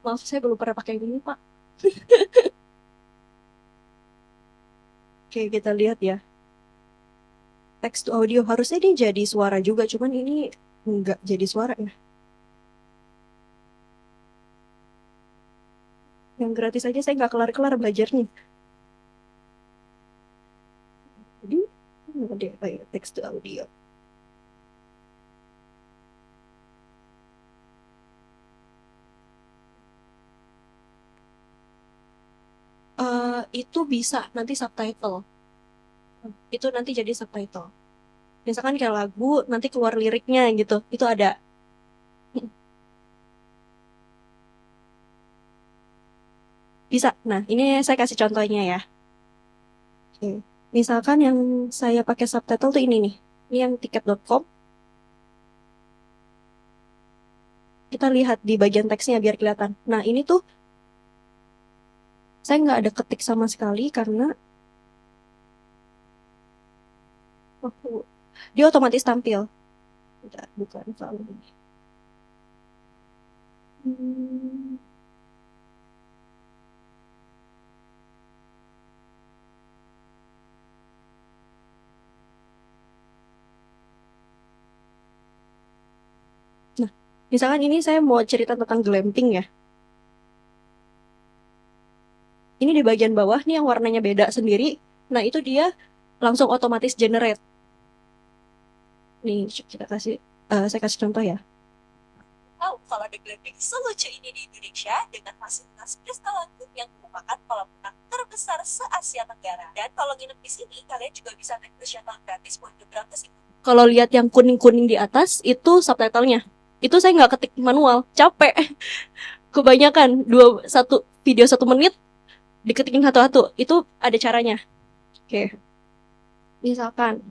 Maaf, saya belum pernah pakai yang ini, Pak. Oke, kita lihat ya. Text to audio. Harusnya ini jadi suara juga, cuman ini nggak jadi suara ya. Yang gratis aja saya nggak kelar-kelar belajarnya. Jadi, ada apa ya? Text to audio. Itu bisa nanti subtitle. Itu nanti jadi subtitle. Misalkan kayak lagu, nanti keluar liriknya gitu. Itu ada. Bisa. Nah, ini saya kasih contohnya ya. Oke. Misalkan yang saya pakai subtitle tuh ini nih. Ini yang tiket.com. Kita lihat di bagian teksnya biar kelihatan. Nah, ini tuh saya nggak ada ketik sama sekali karena dia otomatis tampil. Bentar, bukan selalu ini. Hmm. Nah, misalkan ini saya mau cerita tentang glamping ya. Ini di bagian bawah nih yang warnanya beda sendiri. Nah, itu dia langsung otomatis generate. Nih, kita kasih, saya kasih contoh ya. Tahu kalau ada glamping selucu ini di Indonesia dengan fasilitas pesta lagu yang merupakan kolam renang terbesar se-Asia Tenggara. Dan kalau nginep di sini, kalian juga bisa naik bus shuttle gratis buat nyebrang ke situ. Kalau lihat yang kuning-kuning di atas, itu subtitlenya. Itu saya nggak ketik manual, capek. Kebanyakan, satu video 1 menit, diketikin satu-satu. Itu ada caranya. Oke. Misalkan,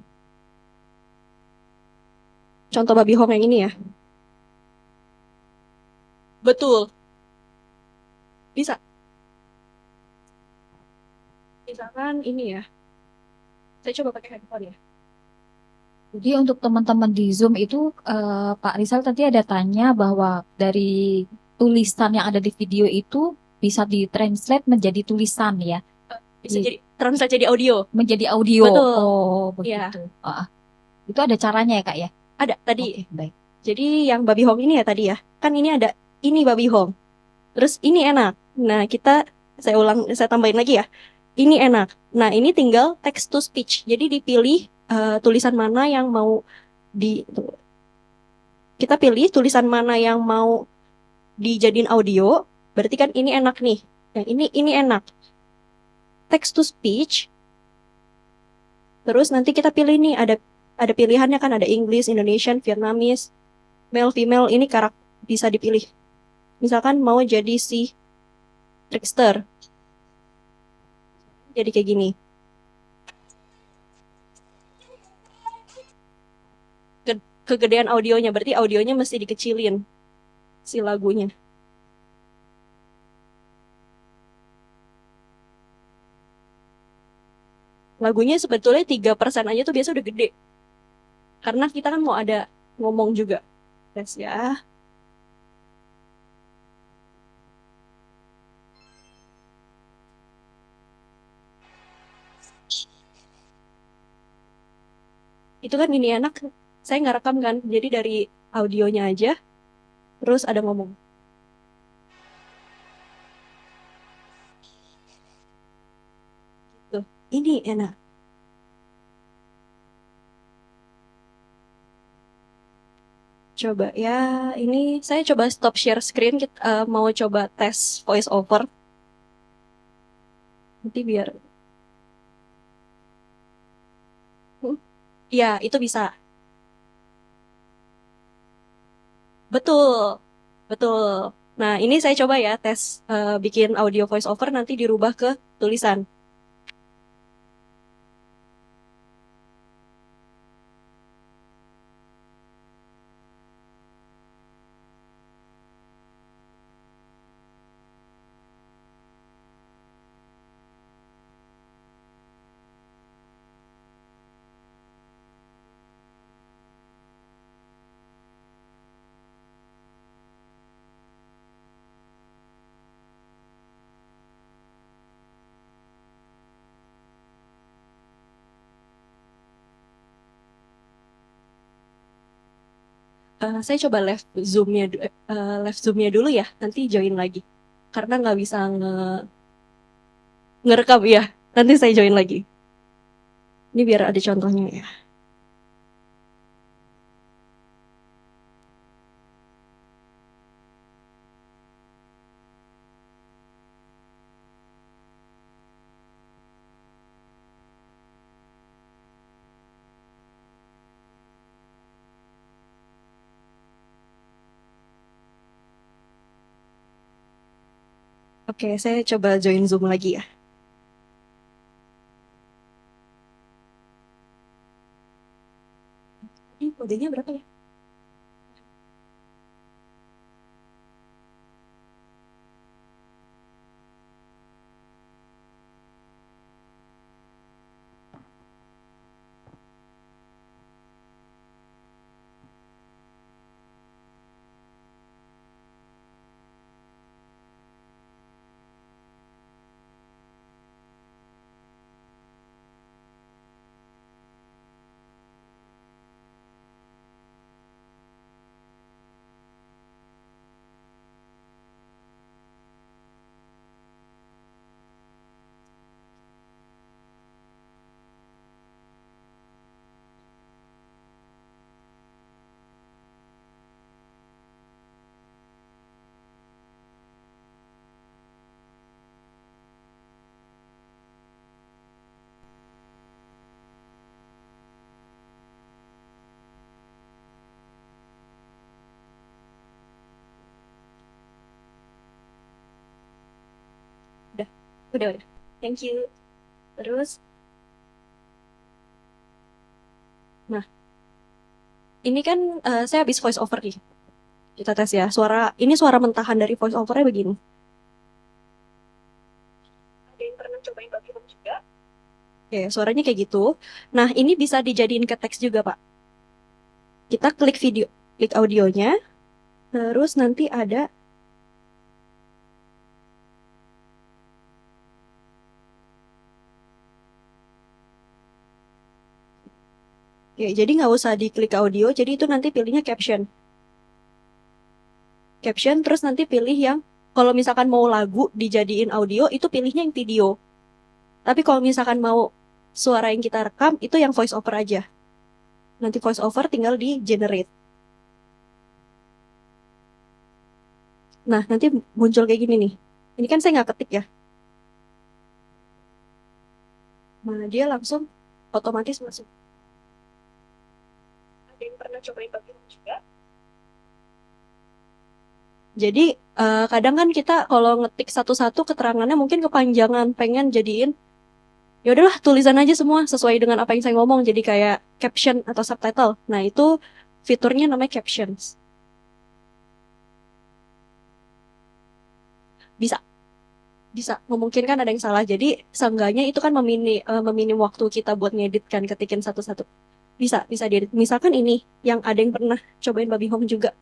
contoh babi hong yang ini ya. Betul. Bisa. Misalkan ini ya. Saya coba pakai handphone ya. Jadi untuk teman-teman di Zoom itu Pak Rizal tadi ada tanya bahwa dari tulisan yang ada di video itu bisa ditranslate menjadi tulisan ya, Bisa jadi translate jadi audio. menjadi audio. Betul. Oh, Iya. begitu. Itu ada caranya ya Kak ya? Ada tadi. Oke, baik. Jadi yang babi hong ini ya tadi ya. Kan ini ada ini babi hong. Terus ini enak. Nah, saya tambahin lagi ya. Ini enak. Nah, ini tinggal text to speech. Jadi dipilih tulisan mana yang mau kita pilih tulisan mana yang mau dijadiin audio. Berarti kan ini enak nih. Yang ini enak. Text to speech. Terus nanti kita pilih nih ada pilihannya kan, ada English, Indonesian, Vietnamese, male, female, ini bisa dipilih. Misalkan mau jadi si trickster. Jadi kayak gini. Kegedean audionya, berarti audionya mesti dikecilin si lagunya. Lagunya sebetulnya 3% aja tuh biasa udah gede. Karena kita kan mau ada ngomong juga. Tes ya. Itu kan ini enak. Saya nggak rekam kan. Jadi dari audionya aja terus ada ngomong. Tuh, ini enak. Coba ya, ini saya coba stop share screen, kita mau coba tes voice over. Nanti biar, ya itu bisa. Betul, betul. Nah, ini saya coba ya tes bikin audio voice over nanti dirubah ke tulisan. Saya coba left zoomnya dulu ya, nanti join lagi. Karena nggak bisa ngerekam ya, nanti saya join lagi. Ini biar ada contohnya ya. Oke, saya coba join Zoom lagi ya. Ini kodenya berapa ya? Udah, udah. Thank you. Terus, nah, ini kan saya habis voice over nih. Kita tes ya. Ini suara mentahan dari voice overnya begini. Ada yang pernah cobain pakai home juga? Oke, suaranya kayak gitu. Nah, ini bisa dijadiin ke teks juga, Pak. Kita klik audionya, terus nanti ada Oke, jadi nggak usah diklik audio, jadi itu nanti pilihnya caption. Caption, terus nanti pilih yang, kalau misalkan mau lagu dijadiin audio, itu pilihnya yang video. Tapi kalau misalkan mau suara yang kita rekam, itu yang voice over aja. Nanti voice over tinggal di generate. Nah, nanti muncul kayak gini nih. Ini kan saya nggak ketik ya. Nah, dia langsung otomatis masuk. Ada yang pernah cobain pakai home juga? Jadi kadang kan kita kalau ngetik satu-satu keterangannya mungkin kepanjangan, pengen jadiin ya udahlah tulisan aja semua sesuai dengan apa yang saya ngomong, jadi kayak caption atau subtitle. Nah, itu fiturnya namanya captions. Bisa bisa memungkinkan ada yang salah. Jadi seenggaknya itu kan meminim waktu kita buat ngedit kan, ketikin satu-satu. Bisa diedit. Misalkan ini yang ada yang pernah cobain Baby Home juga.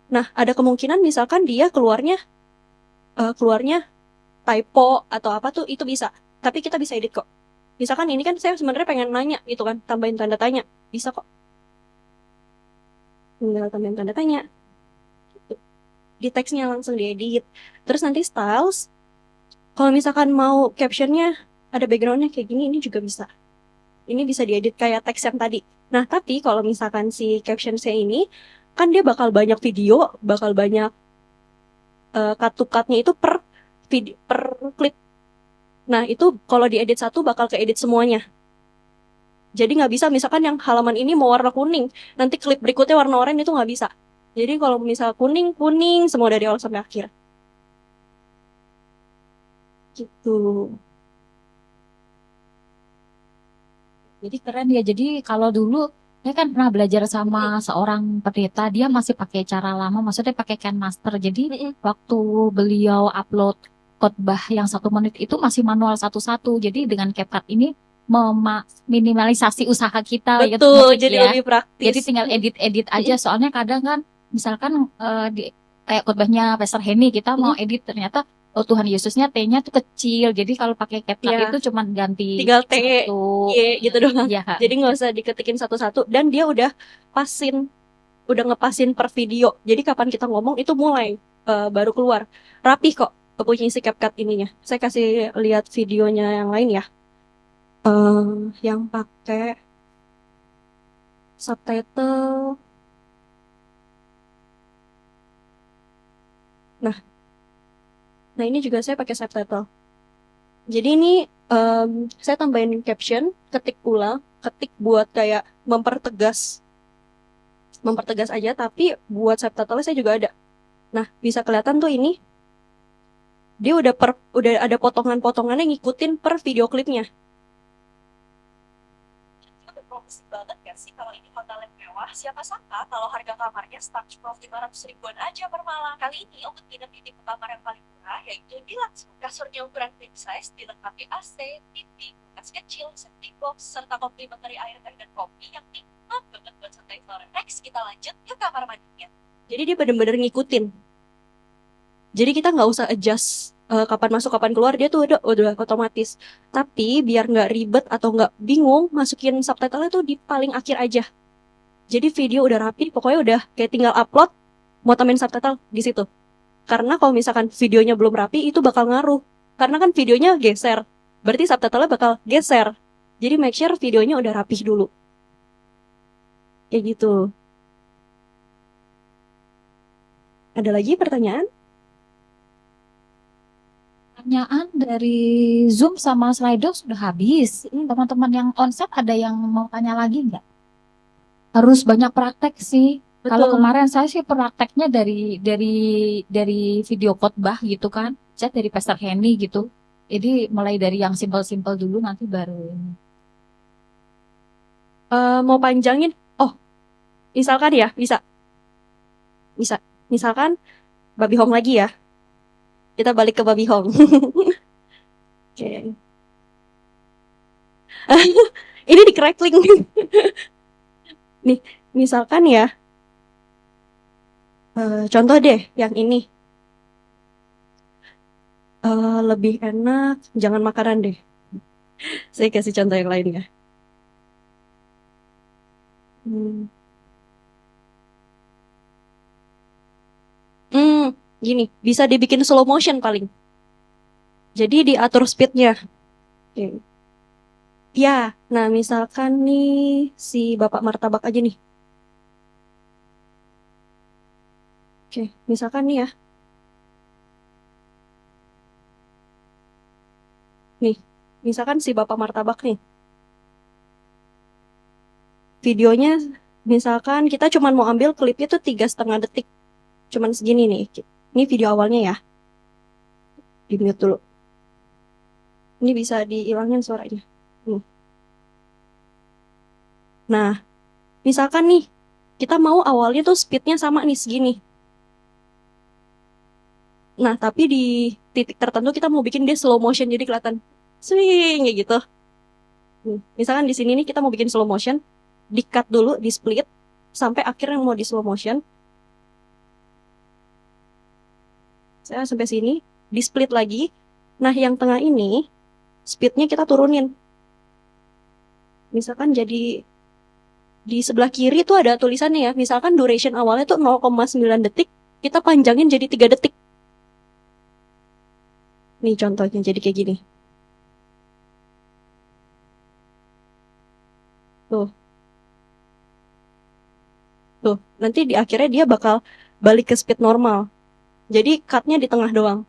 Nah, ada kemungkinan misalkan dia keluarnya typo atau apa tuh, itu bisa. Tapi kita bisa edit kok. Misalkan ini kan saya sebenarnya pengen nanya gitu kan, tambahin tanda tanya. Bisa kok. Tinggal tambahin tanda tanya. Gitu. di teksnya langsung diedit. Terus nanti styles, kalau misalkan mau captionnya ada backgroundnya kayak gini, ini juga bisa. Ini bisa diedit kayak teks yang tadi. Nah, tapi kalau misalkan si caption saya ini, kan dia bakal banyak video, bakal banyak cut to cut-nya itu per video, per klip. Nah, itu kalau diedit satu bakal keedit semuanya. Jadi nggak bisa misalkan yang halaman ini mau warna kuning, nanti klip berikutnya warna oranye, itu nggak bisa. Jadi kalau misal kuning, kuning semua dari awal sampai akhir. Gitu. Jadi keren ya. Jadi kalau dulu saya kan pernah belajar sama seorang pendeta, dia masih pakai cara lama, maksudnya pakai Master. Jadi waktu beliau upload khotbah yang 1 menit itu masih manual satu-satu. Jadi dengan CapCut ini minimalisasi usaha kita ya, Betul, teman-teman jadi ya. lebih praktis. Jadi tinggal edit-edit aja. Soalnya kadang kan misalkan kayak khotbahnya Pastor Henny, kita mau edit ternyata oh Tuhan Yesusnya T-nya tuh kecil. Jadi kalau pakai CapCut Iya. itu cuman ganti Tinggal T, satu. Y gitu doang. Ya. Jadi nggak usah diketikin satu-satu. Dan dia udah ngepasin per video. Jadi kapan kita ngomong itu mulai baru keluar. Rapi kok punya isi CapCut ininya. Saya kasih lihat videonya yang lain ya. Yang pakai subtitle. Nah ini juga saya pakai subtitle. Jadi ini saya tambahin caption, ketik ulang, ketik buat kayak mempertegas aja, tapi buat subtitle saya juga ada. Nah bisa kelihatan tuh ini dia udah ada potongan-potongannya ngikutin per video klipnya. Itu berprofesi banget gak sih kalau ini hotel yang mewah? Siapa sangka kalau harga kamarnya start from 500 ribuan aja per malam. Kali ini untuk nginep di tipe kamar yang paling murah yaitu Deluxe. Kasurnya ukuran king size dilengkapi AC, TV, kulkas kecil, setting box, serta complimentary air teh dan kopi yang nikmat banget buat santai sore. Next kita lanjut ke kamar mandinya. Jadi dia bener-bener ngikutin. Jadi kita nggak usah adjust kapan masuk kapan keluar, dia tuh udah otomatis. Tapi biar nggak ribet atau nggak bingung, masukin subtitle-nya tuh di paling akhir aja. Jadi video udah rapi, pokoknya udah kayak tinggal upload, mau tambahin subtitle di situ. Karena kalau misalkan videonya belum rapi, itu bakal ngaruh. Karena kan videonya geser, berarti subtitle-nya bakal geser. Jadi make sure videonya udah rapih dulu. Kayak gitu. Ada lagi pertanyaan? Pertanyaan dari Zoom sama Slido sudah habis. Teman-teman yang onsite ada yang mau tanya lagi nggak? Harus banyak praktek sih. Kalau Betul. kemarin saya sih prakteknya dari video khotbah gitu kan, saya dari Pastor Henny gitu. Jadi mulai dari yang simpel-simpel dulu, nanti baru ini. Mau panjangin? Oh, misalkan ya, bisa. Misalkan Babi Hong lagi ya. Kita balik ke Babi Hong. Oke. Ini di crackling. Nih, misalkan ya. Contoh deh yang ini. Lebih enak, jangan makanan deh. Saya kasih contoh yang lain ya. Gini, bisa dibikin slow motion paling. Jadi diatur speednya. Oke. Ya, nah misalkan nih si Bapak Martabak aja nih. Oke, misalkan nih ya. Nih, misalkan si Bapak Martabak nih. Videonya, misalkan kita cuma mau ambil klipnya tuh 3,5 detik. Cuman segini nih. Ini video awalnya ya. Di mute dulu. Ini bisa dihilangin suaranya. Nah, misalkan nih, kita mau awalnya tuh speednya sama nih segini. Nah, tapi di titik tertentu kita mau bikin dia slow motion jadi kelihatan swing kayak gitu. Misalkan di sini nih kita mau bikin slow motion, di cut dulu, di split sampai akhirnya mau di slow motion. Saya sampai sini, di split lagi. Nah, yang tengah ini speednya kita turunin. Misalkan jadi di sebelah kiri tuh ada tulisannya ya. Misalkan duration awalnya tuh 0,9 detik, kita panjangin jadi 3 detik. Nih contohnya jadi kayak gini. Tuh. Tuh, nanti di akhirnya dia bakal balik ke speed normal. Jadi cut-nya di tengah doang.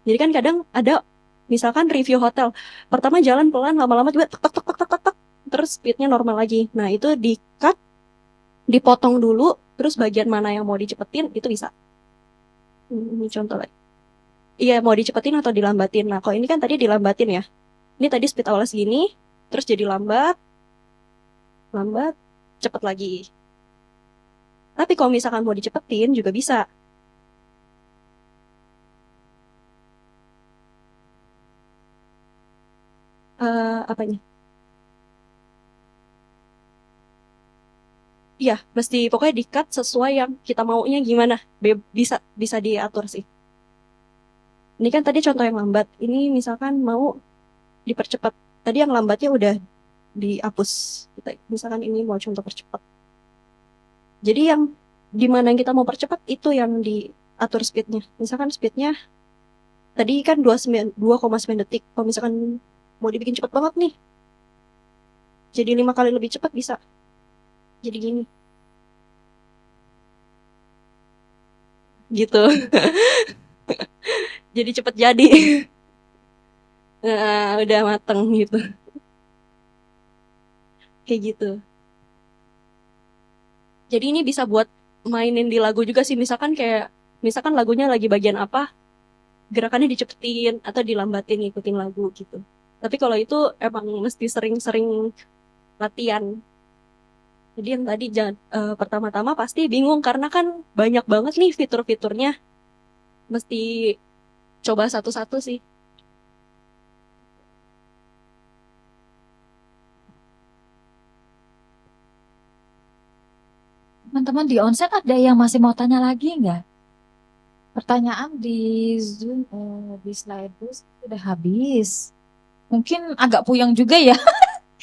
Jadi kan kadang ada misalkan review hotel. Pertama jalan pelan, lama-lama juga tek tek tek tek tek tek, terus speednya normal lagi. Nah, itu di cut, dipotong dulu, terus bagian mana yang mau dicepetin itu bisa. Ini contoh lagi. Iya, mau dicepetin atau dilambatin. Nah, kalau ini kan tadi dilambatin ya. Ini tadi speed awalnya segini, terus jadi lambat, cepet lagi. Tapi kalau misalkan mau dicepetin juga bisa. Apanya? Iya, mesti pokoknya di-cut sesuai yang kita maunya gimana. Bisa diatur sih. Ini kan tadi contoh yang lambat. Ini misalkan mau dipercepat. Tadi yang lambatnya udah dihapus. Misalkan ini mau contoh percepat. Jadi yang dimana yang kita mau percepat itu yang diatur speednya. Misalkan speednya tadi kan 2,9 detik. Kalau misalkan mau dibikin cepat banget nih, jadi 5 kali lebih cepat bisa. Jadi gini. Gitu. Jadi cepet jadi. Nah, udah mateng gitu. Kayak gitu. Jadi ini bisa buat mainin di lagu juga sih. Misalkan lagunya lagi bagian apa, gerakannya dicepetin atau dilambatin ngikutin lagu gitu. Tapi kalau itu emang mesti sering-sering latihan. Jadi yang tadi pertama-tama pasti bingung karena kan banyak banget nih fitur-fiturnya. Mesti coba satu-satu sih. Teman-teman di onset ada yang masih mau tanya lagi nggak? Pertanyaan di Zoom, di Slido sudah habis. Mungkin agak puyeng juga ya,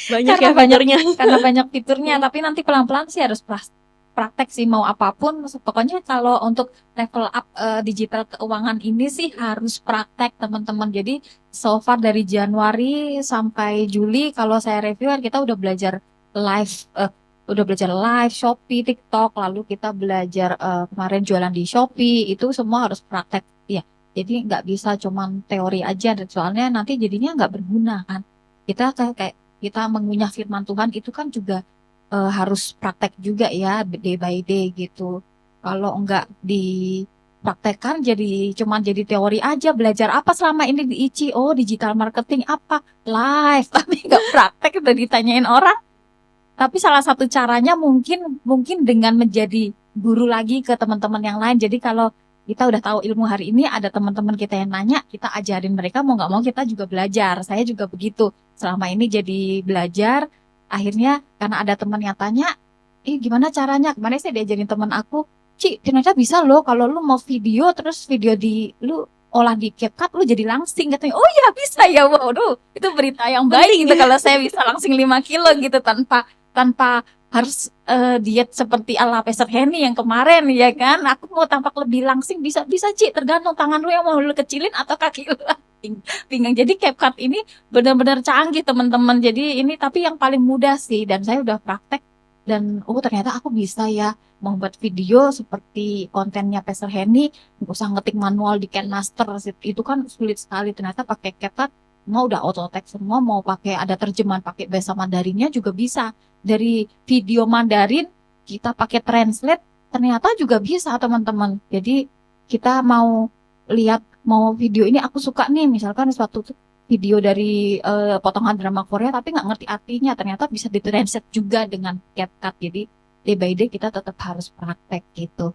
Banyak karena ya fiturnya. karena banyak fiturnya. Tapi nanti pelan-pelan sih harus praktek sih mau apapun. Pokoknya kalau untuk level up digital keuangan ini sih harus praktek teman-teman. Jadi so far dari Januari sampai Juli kalau saya review kita udah belajar live Shopee, TikTok, lalu kita belajar kemarin jualan di Shopee, itu semua harus praktek ya. Jadi nggak bisa cuman teori aja, soalnya nanti jadinya nggak berguna kan. Kita kayak kita mengunyah firman Tuhan itu kan juga harus praktek juga ya, day by day gitu. Kalau nggak dipraktekkan cuman jadi teori aja, belajar apa selama ini di ICI? Oh, digital marketing apa? Live, tapi nggak praktek udah ditanyain orang. Tapi salah satu caranya mungkin dengan menjadi guru lagi ke teman-teman yang lain. Jadi kalau kita udah tahu ilmu hari ini, ada teman-teman kita yang nanya, kita ajarin mereka, mau nggak mau kita juga belajar. Saya juga begitu. Selama ini jadi belajar, akhirnya karena ada teman yang tanya, gimana caranya? Kemarin saya diajarin teman aku, Ci, ternyata bisa loh kalau lu mau video, terus video lu olah di CapCut, lu jadi langsing. Katanya, oh ya bisa ya, waduh, itu berita yang baik gitu kalau saya bisa langsing 5 kilo gitu tanpa harus diet seperti ala Peser Henny yang kemarin ya kan. Aku mau tampak lebih langsing bisa Ci, tergantung tangan lu yang mau lu kecilin atau kaki lu pinggang. Jadi CapCut ini benar-benar canggih teman-teman. Jadi ini tapi yang paling mudah sih, dan saya udah praktek dan ternyata aku bisa ya membuat video seperti kontennya Peser Henny, nggak usah ngetik manual di KineMaster, itu kan sulit sekali. Ternyata pakai CapCut mau udah auto text semua, mau pakai ada terjemahan pakai bahasa Mandarinnya juga bisa. Dari video Mandarin kita pakai translate ternyata juga bisa teman-teman. Jadi kita mau video ini aku suka nih, misalkan suatu video dari potongan drama Korea tapi nggak ngerti artinya, ternyata bisa ditranslate juga dengan CapCut. Jadi day by day kita tetap harus praktek gitu.